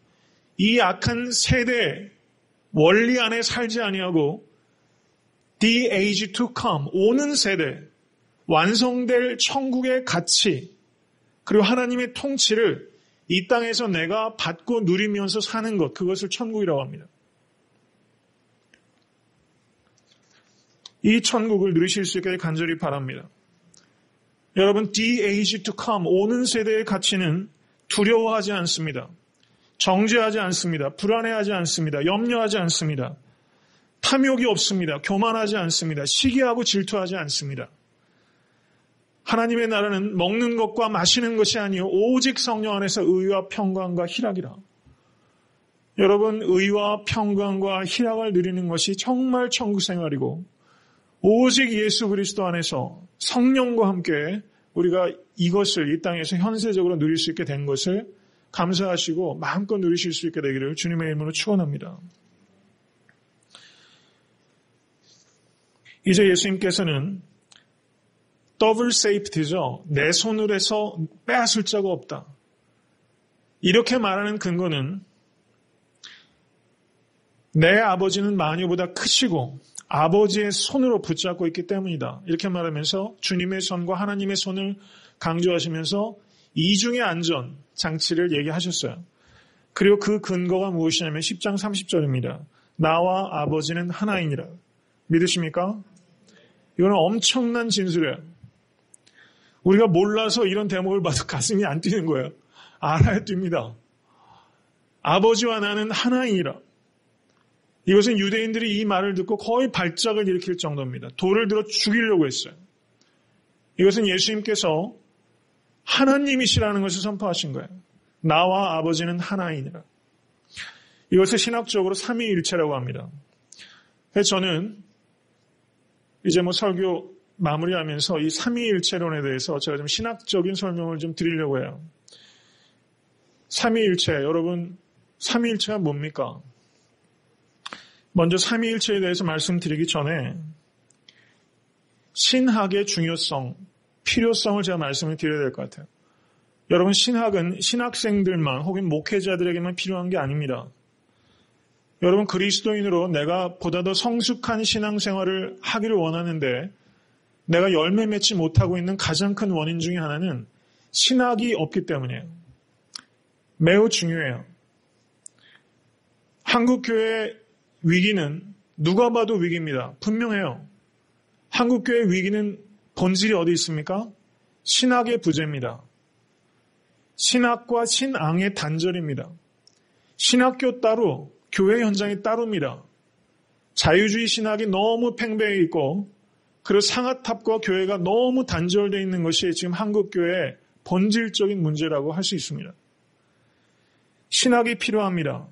이 악한 세대의 원리 안에 살지 아니하고 the age to come, 오는 세대, 완성될 천국의 가치, 그리고 하나님의 통치를 이 땅에서 내가 받고 누리면서 사는 것, 그것을 천국이라고 합니다. 이 천국을 누리실 수 있게 간절히 바랍니다. 여러분, the age to come, 오는 세대의 가치는 두려워하지 않습니다. 정죄하지 않습니다. 불안해하지 않습니다. 염려하지 않습니다. 탐욕이 없습니다. 교만하지 않습니다. 시기하고 질투하지 않습니다. 하나님의 나라는 먹는 것과 마시는 것이 아니요 오직 성령 안에서 의와 평강과 희락이라. 여러분, 의와 평강과 희락을 누리는 것이 정말 천국 생활이고 오직 예수 그리스도 안에서 성령과 함께 우리가 이것을 이 땅에서 현세적으로 누릴 수 있게 된 것을 감사하시고 마음껏 누리실 수 있게 되기를 주님의 이름으로 축원합니다. 이제 예수님께서는 더블 세이프티죠. 내 손으로 해서 빼앗을 자가 없다. 이렇게 말하는 근거는 내 아버지는 마녀보다 크시고 아버지의 손으로 붙잡고 있기 때문이다. 이렇게 말하면서 주님의 손과 하나님의 손을 강조하시면서 이중의 안전 장치를 얘기하셨어요. 그리고 그 근거가 무엇이냐면 10장 30절입니다. 나와 아버지는 하나이니라. 믿으십니까? 이거는 엄청난 진술이에요. 우리가 몰라서 이런 대목을 봐도 가슴이 안 뛰는 거예요. 알아야 뜁니다. 아버지와 나는 하나이니라. 이것은 유대인들이 이 말을 듣고 거의 발작을 일으킬 정도입니다. 돌을 들어 죽이려고 했어요. 이것은 예수님께서 하나님이시라는 것을 선포하신 거예요. 나와 아버지는 하나이니라. 이것을 신학적으로 삼위일체라고 합니다. 그래서 저는 이제 설교 마무리하면서 이 삼위일체론에 대해서 제가 좀 신학적인 설명을 좀 드리려고 해요. 삼위일체, 여러분, 삼위일체가 뭡니까? 먼저 삼위일체에 대해서 말씀드리기 전에 신학의 중요성, 필요성을 제가 말씀을 드려야 될 것 같아요. 여러분, 신학은 신학생들만 혹은 목회자들에게만 필요한 게 아닙니다. 여러분, 그리스도인으로 내가 보다 더 성숙한 신앙생활을 하기를 원하는데 내가 열매 맺지 못하고 있는 가장 큰 원인 중에 하나는 신학이 없기 때문이에요. 매우 중요해요. 한국교회 위기는 누가 봐도 위기입니다. 분명해요. 한국교회 위기는 본질이 어디 있습니까? 신학의 부재입니다. 신학과 신앙의 단절입니다. 신학교 따로, 교회 현장이 따로입니다. 자유주의 신학이 너무 팽배해 있고 그리고 상하탑과 교회가 너무 단절되어 있는 것이 지금 한국교회의 본질적인 문제라고 할 수 있습니다. 신학이 필요합니다.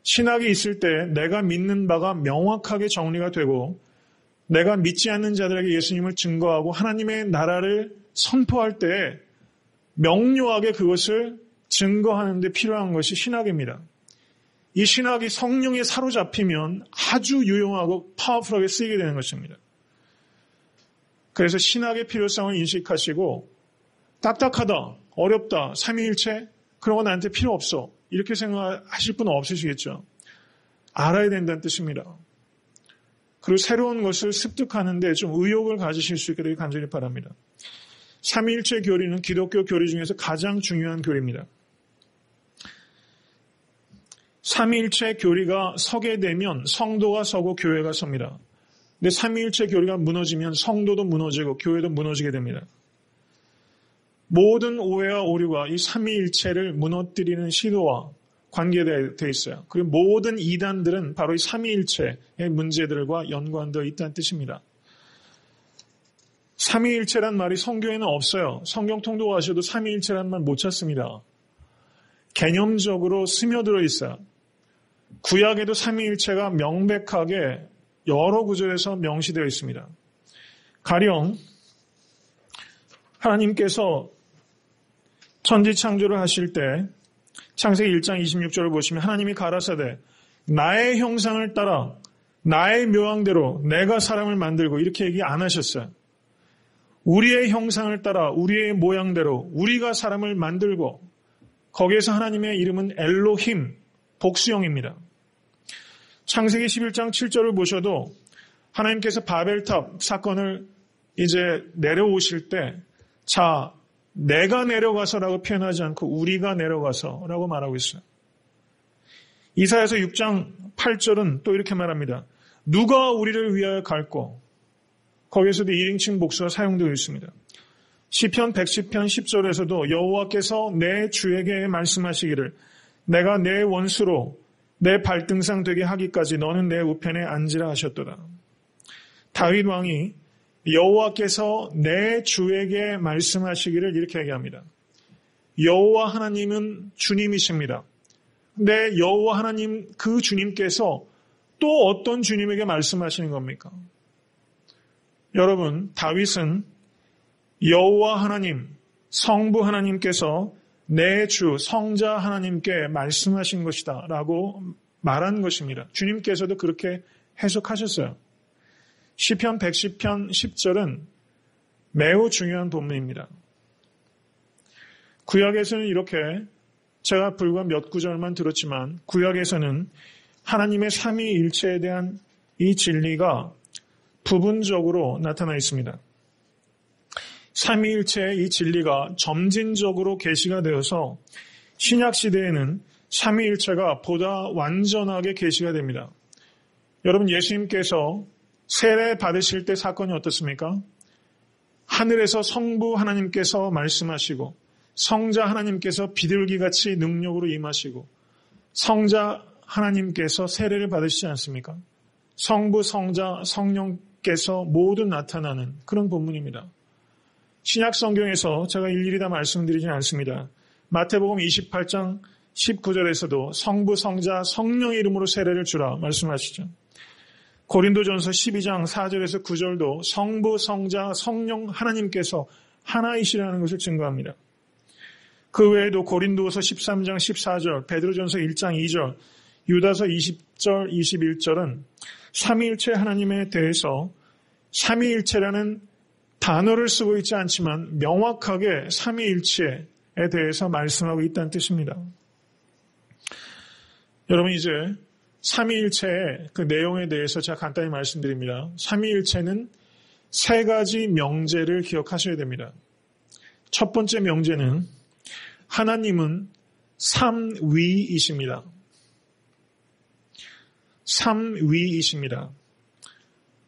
신학이 있을 때 내가 믿는 바가 명확하게 정리가 되고 내가 믿지 않는 자들에게 예수님을 증거하고 하나님의 나라를 선포할 때 명료하게 그것을 증거하는 데 필요한 것이 신학입니다. 이 신학이 성령에 사로잡히면 아주 유용하고 파워풀하게 쓰이게 되는 것입니다. 그래서 신학의 필요성을 인식하시고 딱딱하다, 어렵다, 삼위일체 그런 건 나한테 필요 없어 이렇게 생각하실 분은 없으시겠죠. 알아야 된다는 뜻입니다. 그리고 새로운 것을 습득하는데 좀 의욕을 가지실 수 있게 되길 간절히 바랍니다. 삼위일체 교리는 기독교 교리 중에서 가장 중요한 교리입니다. 삼위일체 교리가 서게 되면 성도가 서고 교회가 섭니다. 근데 삼위일체 교리가 무너지면 성도도 무너지고 교회도 무너지게 됩니다. 모든 오해와 오류가 이 삼위일체를 무너뜨리는 시도와 관계되어 있어요. 그리고 모든 이단들은 바로 이 삼위일체의 문제들과 연관되어 있다는 뜻입니다. 삼위일체란 말이 성경에는 없어요. 성경 통독하셔도 삼위일체란 말 못 찾습니다. 개념적으로 스며들어 있어요. 구약에도 삼위일체가 명백하게 여러 구절에서 명시되어 있습니다. 가령 하나님께서 천지창조를 하실 때 창세기 1장 26절을 보시면 하나님이 가라사대 나의 형상을 따라 나의 묘양대로 내가 사람을 만들고 이렇게 얘기 안 하셨어요. 우리의 형상을 따라 우리의 모양대로 우리가 사람을 만들고 거기에서 하나님의 이름은 엘로힘 복수형입니다. 창세기 11장 7절을 보셔도 하나님께서 바벨탑 사건을 이제 내려오실 때 자, 내가 내려가서라고 표현하지 않고 우리가 내려가서라고 말하고 있어요. 이사야서 6장 8절은 또 이렇게 말합니다. 누가 우리를 위하여 갈고 거기에서도 1인칭 복수가 사용되어 있습니다. 시편 110편 10절에서도 여호와께서 내 주에게 말씀하시기를 내가 내 원수로 내 발등상 되게 하기까지 너는 내 우편에 앉으라 하셨도다. 다윗 왕이 여호와께서 내 주에게 말씀하시기를 이렇게 얘기합니다. 여호와 하나님은 주님이십니다. 근데 여호와 하나님 그 주님께서 또 어떤 주님에게 말씀하시는 겁니까? 여러분, 다윗은 여호와 하나님, 성부 하나님께서 내 주, 성자 하나님께 말씀하신 것이다 라고 말한 것입니다. 주님께서도 그렇게 해석하셨어요. 시편 110편 10절은 매우 중요한 본문입니다. 구약에서는 이렇게 제가 불과 몇 구절만 들었지만 구약에서는 하나님의 삼위일체에 대한 이 진리가 부분적으로 나타나 있습니다. 삼위일체의 이 진리가 점진적으로 계시가 되어서 신약시대에는 삼위일체가 보다 완전하게 계시가 됩니다. 여러분, 예수님께서 세례 받으실 때 사건이 어떻습니까? 하늘에서 성부 하나님께서 말씀하시고 성자 하나님께서 비둘기같이 능력으로 임하시고 성자 하나님께서 세례를 받으시지 않습니까? 성부, 성자, 성령께서 모두 나타나는 그런 본문입니다. 신약 성경에서 제가 일일이 다 말씀드리진 않습니다. 마태복음 28장 19절에서도 성부, 성자, 성령의 이름으로 세례를 주라 말씀하시죠. 고린도전서 12장 4절에서 9절도 성부, 성자, 성령 하나님께서 하나이시라는 것을 증거합니다. 그 외에도 고린도서 13장 14절, 베드로전서 1장 2절, 유다서 20절, 21절은 삼위일체 하나님에 대해서 삼위일체라는 단어를 쓰고 있지 않지만 명확하게 삼위일체에 대해서 말씀하고 있다는 뜻입니다. 여러분 이제 삼위일체의 그 내용에 대해서 제가 간단히 말씀드립니다. 삼위일체는 세 가지 명제를 기억하셔야 됩니다. 첫 번째 명제는 하나님은 삼위이십니다. 삼위이십니다.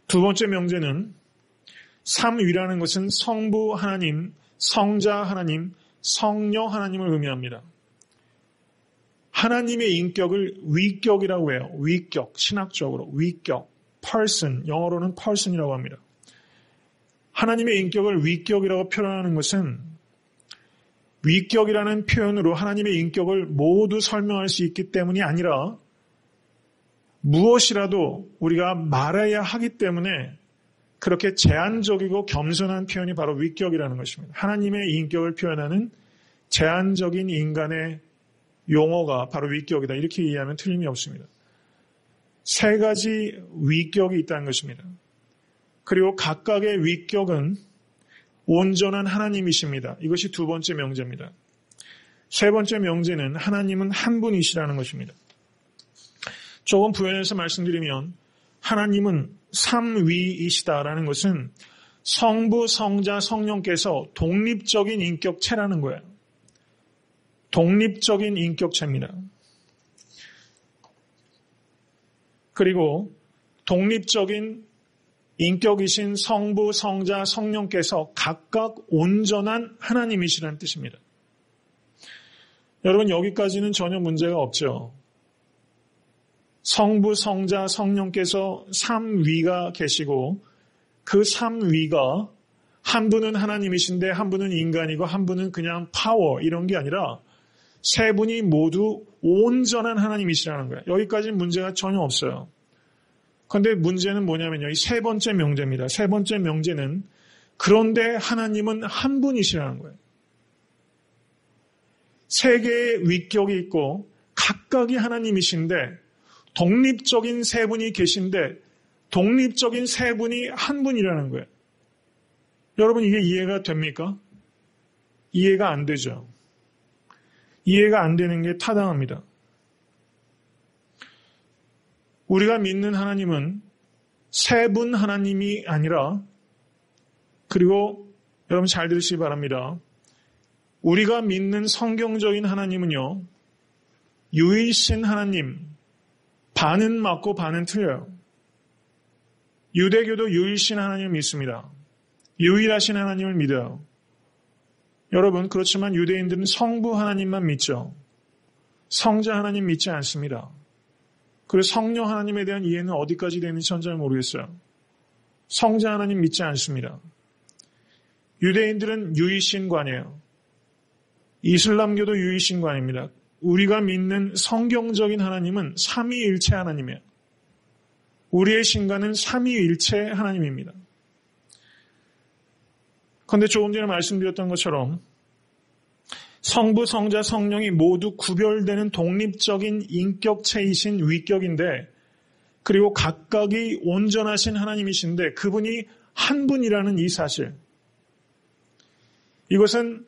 두 번째 명제는 삼위라는 것은 성부 하나님, 성자 하나님, 성령 하나님을 의미합니다. 하나님의 인격을 위격이라고 해요. 위격, 신학적으로 위격, person, 영어로는 person이라고 합니다. 하나님의 인격을 위격이라고 표현하는 것은 위격이라는 표현으로 하나님의 인격을 모두 설명할 수 있기 때문이 아니라 무엇이라도 우리가 말해야 하기 때문에 그렇게 제한적이고 겸손한 표현이 바로 위격이라는 것입니다. 하나님의 인격을 표현하는 제한적인 인간의 용어가 바로 위격이다. 이렇게 이해하면 틀림이 없습니다. 세 가지 위격이 있다는 것입니다. 그리고 각각의 위격은 온전한 하나님이십니다. 이것이 두 번째 명제입니다. 세 번째 명제는 하나님은 한 분이시라는 것입니다. 조금 부연해서 말씀드리면 하나님은 삼위이시다라는 것은 성부, 성자, 성령께서 독립적인 인격체라는 거예요. 독립적인 인격체입니다. 그리고 독립적인 인격이신 성부, 성자, 성령께서 각각 온전한 하나님이시라는 뜻입니다. 여러분 여기까지는 전혀 문제가 없죠. 성부, 성자, 성령께서 삼위가 계시고 그 삼위가 한 분은 하나님이신데 한 분은 인간이고 한 분은 그냥 파워 이런 게 아니라 세 분이 모두 온전한 하나님이시라는 거예요. 여기까지는 문제가 전혀 없어요. 그런데 문제는 뭐냐면요. 이 세 번째 명제입니다. 세 번째 명제는 그런데 하나님은 한 분이시라는 거예요. 세 개의 위격이 있고 각각이 하나님이신데 독립적인 세 분이 계신데 독립적인 세 분이 한 분이라는 거예요. 여러분 이게 이해가 됩니까? 이해가 안 되죠. 이해가 안 되는 게 타당합니다. 우리가 믿는 하나님은 세 분 하나님이 아니라 그리고 여러분 잘 들으시기 바랍니다. 우리가 믿는 성경적인 하나님은요. 유일신 하나님 반은 맞고 반은 틀려요. 유대교도 유일신 하나님을 믿습니다. 유일하신 하나님을 믿어요. 여러분 그렇지만 유대인들은 성부 하나님만 믿죠. 성자 하나님 믿지 않습니다. 그리고 성령 하나님에 대한 이해는 어디까지 되는지 전 잘 모르겠어요. 성자 하나님 믿지 않습니다. 유대인들은 유일신관이에요. 이슬람교도 유일신관입니다. 우리가 믿는 성경적인 하나님은 삼위일체 하나님이에요. 우리의 신관은 삼위일체 하나님입니다. 그런데 조금 전에 말씀드렸던 것처럼 성부, 성자, 성령이 모두 구별되는 독립적인 인격체이신 위격인데 그리고 각각이 온전하신 하나님이신데 그분이 한 분이라는 이 사실. 이것은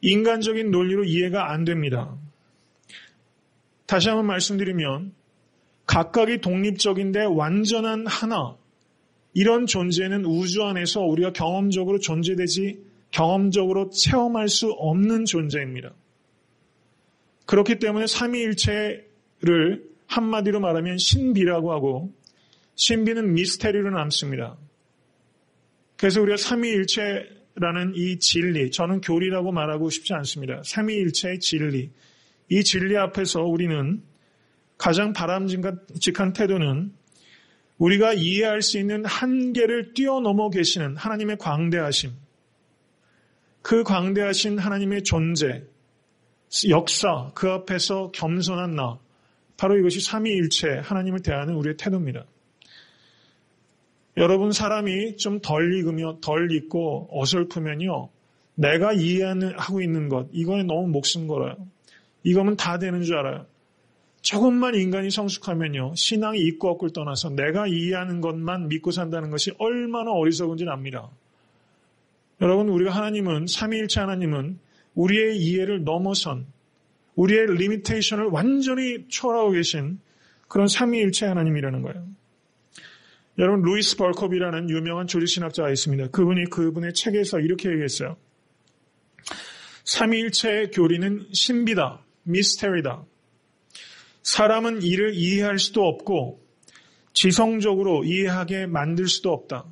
인간적인 논리로 이해가 안 됩니다. 다시 한번 말씀드리면 각각이 독립적인데 완전한 하나 이런 존재는 우주 안에서 우리가 경험적으로 경험적으로 체험할 수 없는 존재입니다. 그렇기 때문에 삼위일체를 한마디로 말하면 신비라고 하고 신비는 미스테리로 남습니다. 그래서 우리가 삼위일체라는 이 진리, 저는 교리라고 말하고 싶지 않습니다. 삼위일체의 진리, 이 진리 앞에서 우리는 가장 바람직한 태도는 우리가 이해할 수 있는 한계를 뛰어넘어 계시는 하나님의 광대하심, 그 광대하신 하나님의 존재, 역사, 그 앞에서 겸손한 나, 바로 이것이 삼위일체 하나님을 대하는 우리의 태도입니다. 여러분, 사람이 좀 덜 익으며 덜 익고 어설프면요, 내가 이해하고 있는 것, 이거에 너무 목숨 걸어요. 이거면 다 되는 줄 알아요. 조금만 인간이 성숙하면요, 신앙이 있고 없고를 떠나서 내가 이해하는 것만 믿고 산다는 것이 얼마나 어리석은지 압니다. 여러분, 우리가 하나님은, 삼위일체 하나님은 우리의 이해를 넘어선, 우리의 리미테이션을 완전히 초월하고 계신 그런 삼위일체 하나님이라는 거예요. 여러분, 루이스 벌컵이라는 유명한 조직신학자가 있습니다. 그분의 책에서 이렇게 얘기했어요. 삼위일체의 교리는 신비다, 미스테리다. 사람은 이를 이해할 수도 없고 지성적으로 이해하게 만들 수도 없다.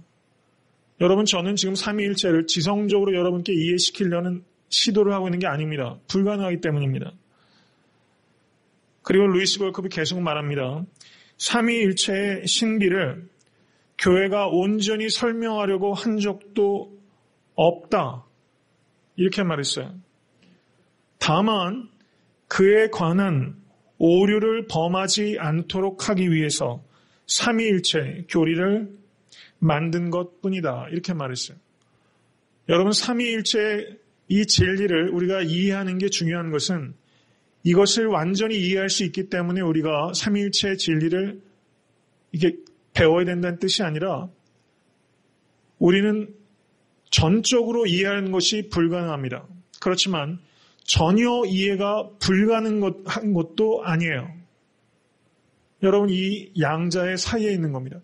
여러분, 저는 지금 삼위일체를 지성적으로 여러분께 이해시키려는 시도를 하고 있는 게 아닙니다. 불가능하기 때문입니다. 그리고 루이스 벌컵이 계속 말합니다. 삼위일체의 신비를 교회가 온전히 설명하려고 한 적도 없다. 이렇게 말했어요. 다만 그에 관한 오류를 범하지 않도록 하기 위해서 삼위일체 교리를 만든 것뿐이다. 이렇게 말했어요. 여러분, 삼위일체 이 진리를 우리가 이해하는 게 중요한 것은 이것을 완전히 이해할 수 있기 때문에 우리가 삼위일체의 진리를 이게 배워야 된다는 뜻이 아니라 우리는 전적으로 이해하는 것이 불가능합니다. 그렇지만 전혀 이해가 불가능한 것도 아니에요. 여러분, 이 양자의 사이에 있는 겁니다.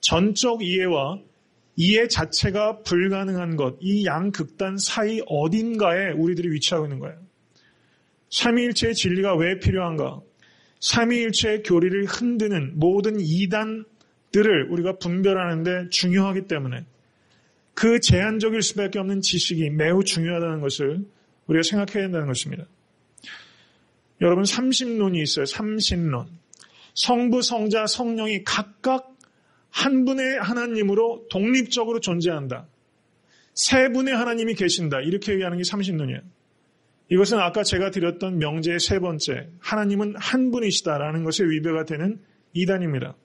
전적 이해와 이해 자체가 불가능한 것, 이 양극단 사이 어딘가에 우리들이 위치하고 있는 거예요. 삼위일체의 진리가 왜 필요한가? 삼위일체의 교리를 흔드는 모든 이단들을 우리가 분별하는데 중요하기 때문에 그 제한적일 수밖에 없는 지식이 매우 중요하다는 것을 우리가 생각해야 된다는 것입니다. 여러분, 삼신론이 있어요. 삼신론. 성부, 성자, 성령이 각각 한 분의 하나님으로 독립적으로 존재한다. 세 분의 하나님이 계신다. 이렇게 얘기하는 게 삼신론이에요. 이것은 아까 제가 드렸던 명제의 세 번째, 하나님은 한 분이시다라는 것에 위배가 되는 이단입니다.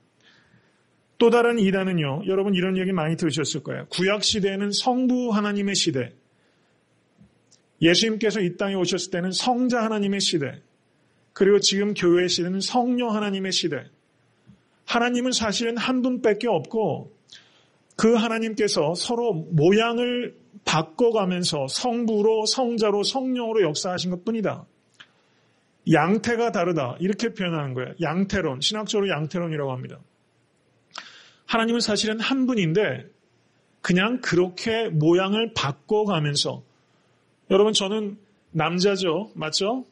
또 다른 이단은요, 여러분 이런 얘기 많이 들으셨을 거예요. 구약시대에는 성부 하나님의 시대, 예수님께서 이 땅에 오셨을 때는 성자 하나님의 시대, 그리고 지금 교회의 시대는 성령 하나님의 시대. 하나님은 사실은 한 분밖에 없고 그 하나님께서 서로 모양을 바꿔가면서 성부로, 성자로, 성령으로 역사하신 것뿐이다. 양태가 다르다. 이렇게 표현하는 거예요. 양태론, 신학적으로 양태론이라고 합니다. 하나님은 사실은 한 분인데 그냥 그렇게 모양을 바꿔가면서, 여러분 저는 남자죠. 맞죠?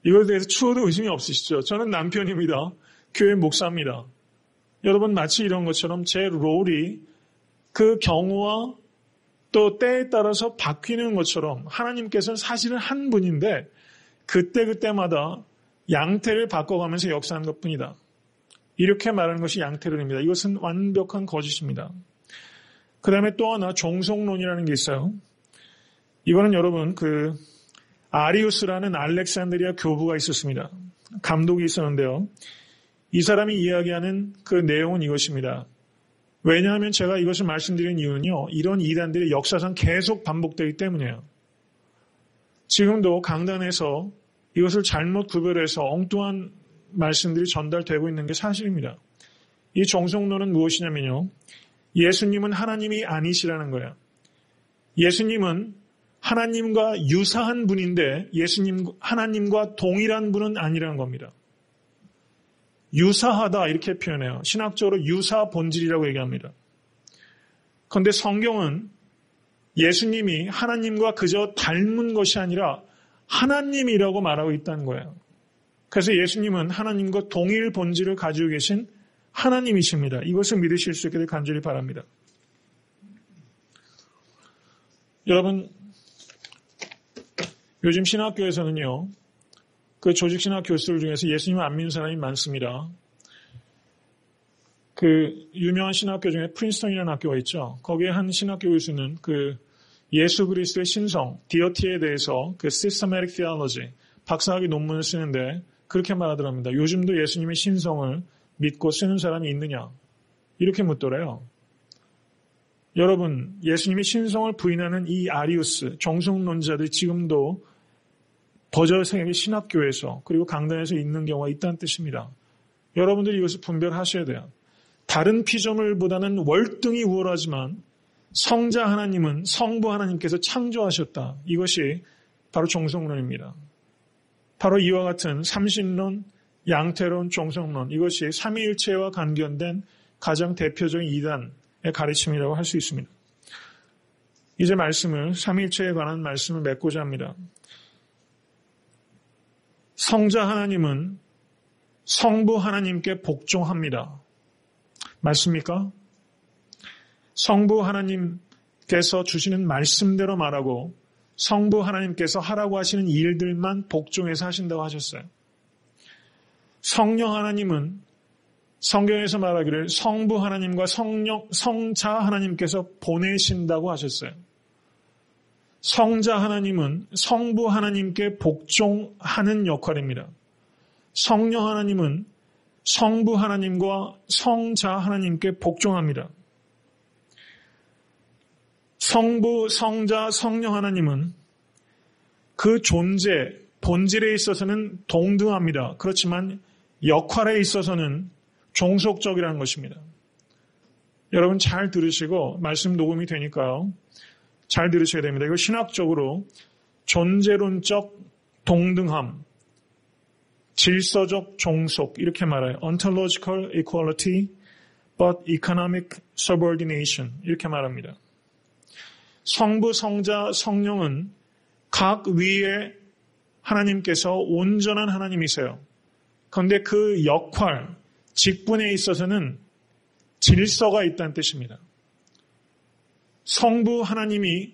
이거에 대해서 추호도 의심이 없으시죠? 저는 남편입니다. 교회 목사입니다. 여러분 마치 이런 것처럼 제 롤이 그 경우와 또 때에 따라서 바뀌는 것처럼 하나님께서는 사실은 한 분인데 그때그때마다 양태를 바꿔가면서 역사하는 것뿐이다. 이렇게 말하는 것이 양태론입니다. 이것은 완벽한 거짓입니다. 그 다음에 또 하나 종속론이라는 게 있어요. 이거는 여러분 아리우스라는 알렉산드리아 교부가 있었습니다. 감독이 있었는데요. 이 사람이 이야기하는 그 내용은 이것입니다. 왜냐하면 제가 이것을 말씀드린 이유는요, 이런 이단들이 역사상 계속 반복되기 때문이에요. 지금도 강단에서 이것을 잘못 구별해서 엉뚱한 말씀들이 전달되고 있는 게 사실입니다. 이 종속론은 무엇이냐면요, 예수님은 하나님이 아니시라는 거예요. 예수님은 하나님과 유사한 분인데 하나님과 동일한 분은 아니라는 겁니다. 유사하다 이렇게 표현해요. 신학적으로 유사 본질이라고 얘기합니다. 그런데 성경은 예수님이 하나님과 그저 닮은 것이 아니라 하나님이라고 말하고 있다는 거예요. 그래서 예수님은 하나님과 동일 본질을 가지고 계신 하나님이십니다. 이것을 믿으실 수 있기를 간절히 바랍니다. 여러분, 요즘 신학교에서는요, 그 조직신학 교수들 중에서 예수님을 안 믿는 사람이 많습니다. 그 유명한 신학교 중에 프린스턴이라는 학교가 있죠. 거기에 한 신학교 교수는 예수 그리스도의 신성, 디어티에 대해서 그 Systematic Theology, 박사학위 논문을 쓰는데 그렇게 말하더랍니다. 요즘도 예수님의 신성을 믿고 쓰는 사람이 있느냐? 이렇게 묻더래요. 여러분, 예수님의 신성을 부인하는 이 아리우스, 정성론자들이 지금도 버저생의 신학교에서 그리고 강단에서 있는 경우가 있다는 뜻입니다. 여러분들이 이것을 분별하셔야 돼요. 다른 피조물보다는 월등히 우월하지만 성자 하나님은 성부 하나님께서 창조하셨다. 이것이 바로 정성론입니다. 바로 이와 같은 삼신론, 양태론, 정성론, 이것이 삼위일체와 관련된 가장 대표적인 이단의 가르침이라고 할 수 있습니다. 이제 삼위일체에 관한 말씀을 맺고자 합니다. 성자 하나님은 성부 하나님께 복종합니다. 맞습니까? 성부 하나님께서 주시는 말씀대로 말하고 성부 하나님께서 하라고 하시는 일들만 복종해서 하신다고 하셨어요. 성령 하나님은 성경에서 말하기를 성부 하나님과 성자 하나님께서 보내신다고 하셨어요. 성자 하나님은 성부 하나님께 복종하는 역할입니다. 성령 하나님은 성부 하나님과 성자 하나님께 복종합니다. 성부, 성자, 성령 하나님은 그 존재, 본질에 있어서는 동등합니다. 그렇지만 역할에 있어서는 종속적이라는 것입니다. 여러분 잘 들으시고 말씀 녹음이 되니까요. 잘 들으셔야 됩니다. 이거 신학적으로 존재론적 동등함, 질서적 종속 이렇게 말해요. Ontological equality but economic subordination 이렇게 말합니다. 성부, 성자, 성령은 각 위에 하나님께서 온전한 하나님이세요. 그런데 그 역할, 직분에 있어서는 질서가 있다는 뜻입니다. 성부 하나님이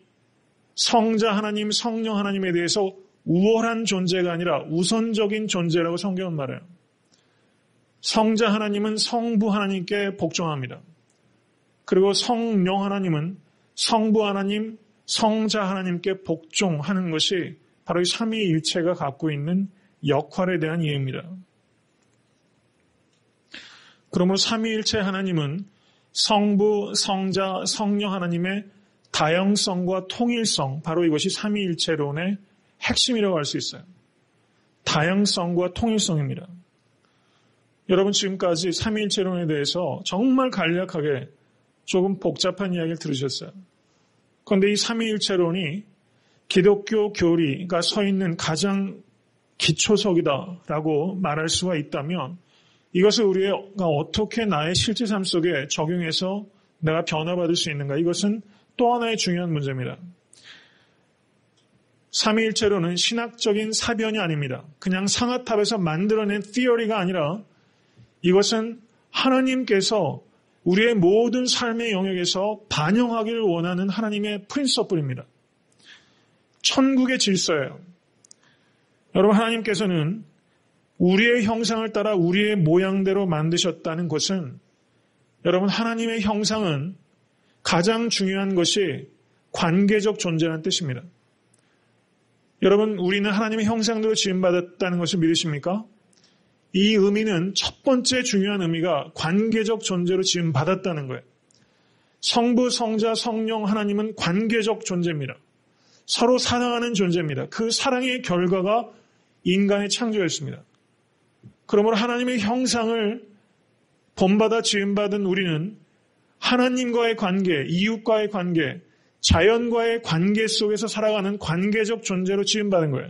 성자 하나님, 성령 하나님에 대해서 우월한 존재가 아니라 우선적인 존재라고 성경은 말해요. 성자 하나님은 성부 하나님께 복종합니다. 그리고 성령 하나님은 성부 하나님, 성자 하나님께 복종하는 것이 바로 이 삼위일체가 갖고 있는 역할에 대한 이해입니다. 그러므로 삼위일체 하나님은 성부, 성자, 성령 하나님의 다양성과 통일성, 바로 이것이 삼위일체론의 핵심이라고 할 수 있어요. 다양성과 통일성입니다. 여러분 지금까지 삼위일체론에 대해서 정말 간략하게 조금 복잡한 이야기를 들으셨어요. 그런데 이 삼위일체론이 기독교 교리가 서 있는 가장 기초석이다라고 말할 수가 있다면 이것을 우리가 어떻게 나의 실제 삶 속에 적용해서 내가 변화받을 수 있는가, 이것은 또 하나의 중요한 문제입니다. 삼위일체론은 신학적인 사변이 아닙니다. 그냥 상아탑에서 만들어낸 티어리가 아니라 이것은 하나님께서 우리의 모든 삶의 영역에서 반영하기를 원하는 하나님의 프린서플입니다. 천국의 질서예요. 여러분, 하나님께서는 우리의 형상을 따라 우리의 모양대로 만드셨다는 것은, 여러분, 하나님의 형상은 가장 중요한 것이 관계적 존재라는 뜻입니다. 여러분, 우리는 하나님의 형상대로 지음받았다는 것을 믿으십니까? 이 의미는 첫 번째 중요한 의미가 관계적 존재로 지음받았다는 거예요. 성부, 성자, 성령 하나님은 관계적 존재입니다. 서로 사랑하는 존재입니다. 그 사랑의 결과가 인간의 창조였습니다. 그러므로 하나님의 형상을 본받아 지음받은 우리는 하나님과의 관계, 이웃과의 관계, 자연과의 관계 속에서 살아가는 관계적 존재로 지음받은 거예요.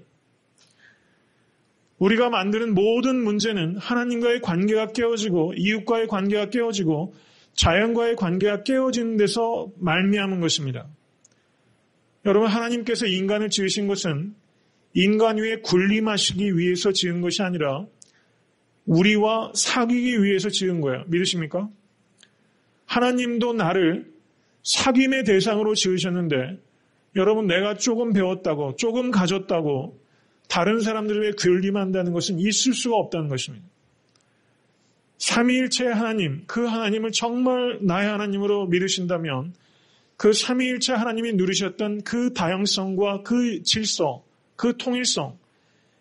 우리가 만드는 모든 문제는 하나님과의 관계가 깨어지고 이웃과의 관계가 깨어지고 자연과의 관계가 깨어지는 데서 말미암은 것입니다. 여러분, 하나님께서 인간을 지으신 것은 인간 위에 군림하시기 위해서 지은 것이 아니라 우리와 사귀기 위해서 지은 거예요. 믿으십니까? 하나님도 나를 사귐의 대상으로 지으셨는데, 여러분, 내가 조금 배웠다고, 조금 가졌다고 다른 사람들에게 군림한다는 것은 있을 수가 없다는 것입니다. 삼위일체의 하나님, 그 하나님을 정말 나의 하나님으로 믿으신다면 그 삼위일체 하나님이 누리셨던 그 다양성과 그 질서, 그 통일성,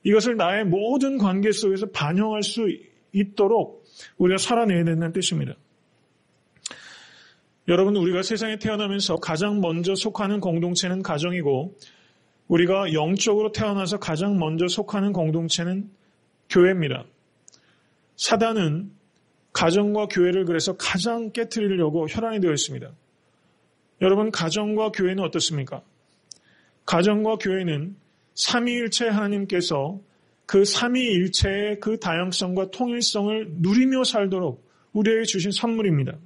이것을 나의 모든 관계 속에서 반영할 수 있도록 우리가 살아내야 된다는 뜻입니다. 여러분, 우리가 세상에 태어나면서 가장 먼저 속하는 공동체는 가정이고, 우리가 영적으로 태어나서 가장 먼저 속하는 공동체는 교회입니다. 사단은 가정과 교회를 그래서 가장 깨트리려고 혈안이 되어 있습니다. 여러분, 가정과 교회는 어떻습니까? 가정과 교회는 삼위일체 하나님께서 그 삼위일체의 그 다양성과 통일성을 누리며 살도록 우리에게 주신 선물입니다.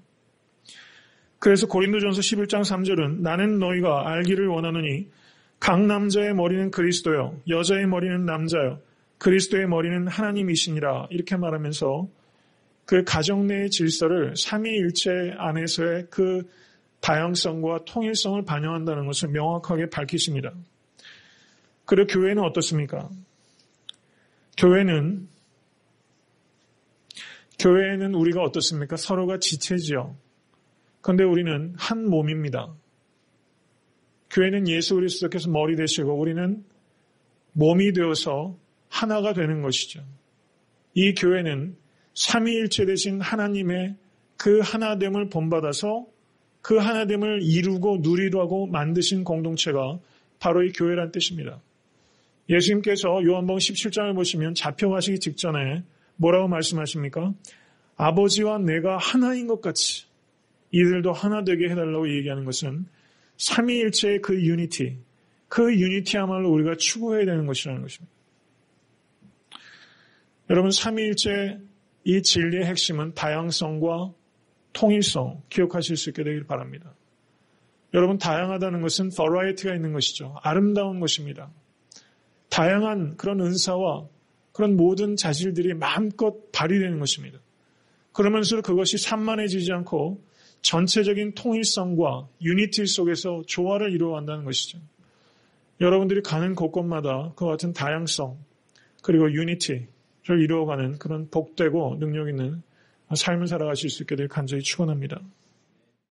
그래서 고린도전서 11장 3절은 나는 너희가 알기를 원하노니 각 남자의 머리는 그리스도요 여자의 머리는 남자요 그리스도의 머리는 하나님이시니라 이렇게 말하면서 그 가정 내의 질서를 삼위일체 안에서의 그 다양성과 통일성을 반영한다는 것을 명확하게 밝히십니다. 그리고 교회는 어떻습니까? 교회는 우리가 어떻습니까? 서로가 지체지요. 그런데 우리는 한 몸입니다. 교회는 예수 그리스도께서 머리 되시고 우리는 몸이 되어서 하나가 되는 것이죠. 이 교회는 삼위일체 되신 하나님의 그 하나됨을 본받아서 그 하나됨을 이루고 누리려고 만드신 공동체가 바로 이 교회란 뜻입니다. 예수님께서 요한복음 17장을 보시면 잡혀가시기 직전에 뭐라고 말씀하십니까? 아버지와 내가 하나인 것 같이 이들도 하나 되게 해달라고 얘기하는 것은 삼위일체의 그 유니티야말로 우리가 추구해야 되는 것이라는 것입니다. 여러분, 삼위일체 이 진리의 핵심은 다양성과 통일성 기억하실 수 있게 되길 바랍니다. 여러분, 다양하다는 것은 variety가 있는 것이죠. 아름다운 것입니다. 다양한 그런 은사와 그런 모든 자질들이 마음껏 발휘되는 것입니다. 그러면서 그것이 산만해지지 않고 전체적인 통일성과 유니티 속에서 조화를 이루어간다는 것이죠. 여러분들이 가는 곳곳마다 그와 같은 다양성 그리고 유니티를 이루어가는 그런 복되고 능력 있는 삶을 살아가실 수 있게 될 간절히 축원합니다.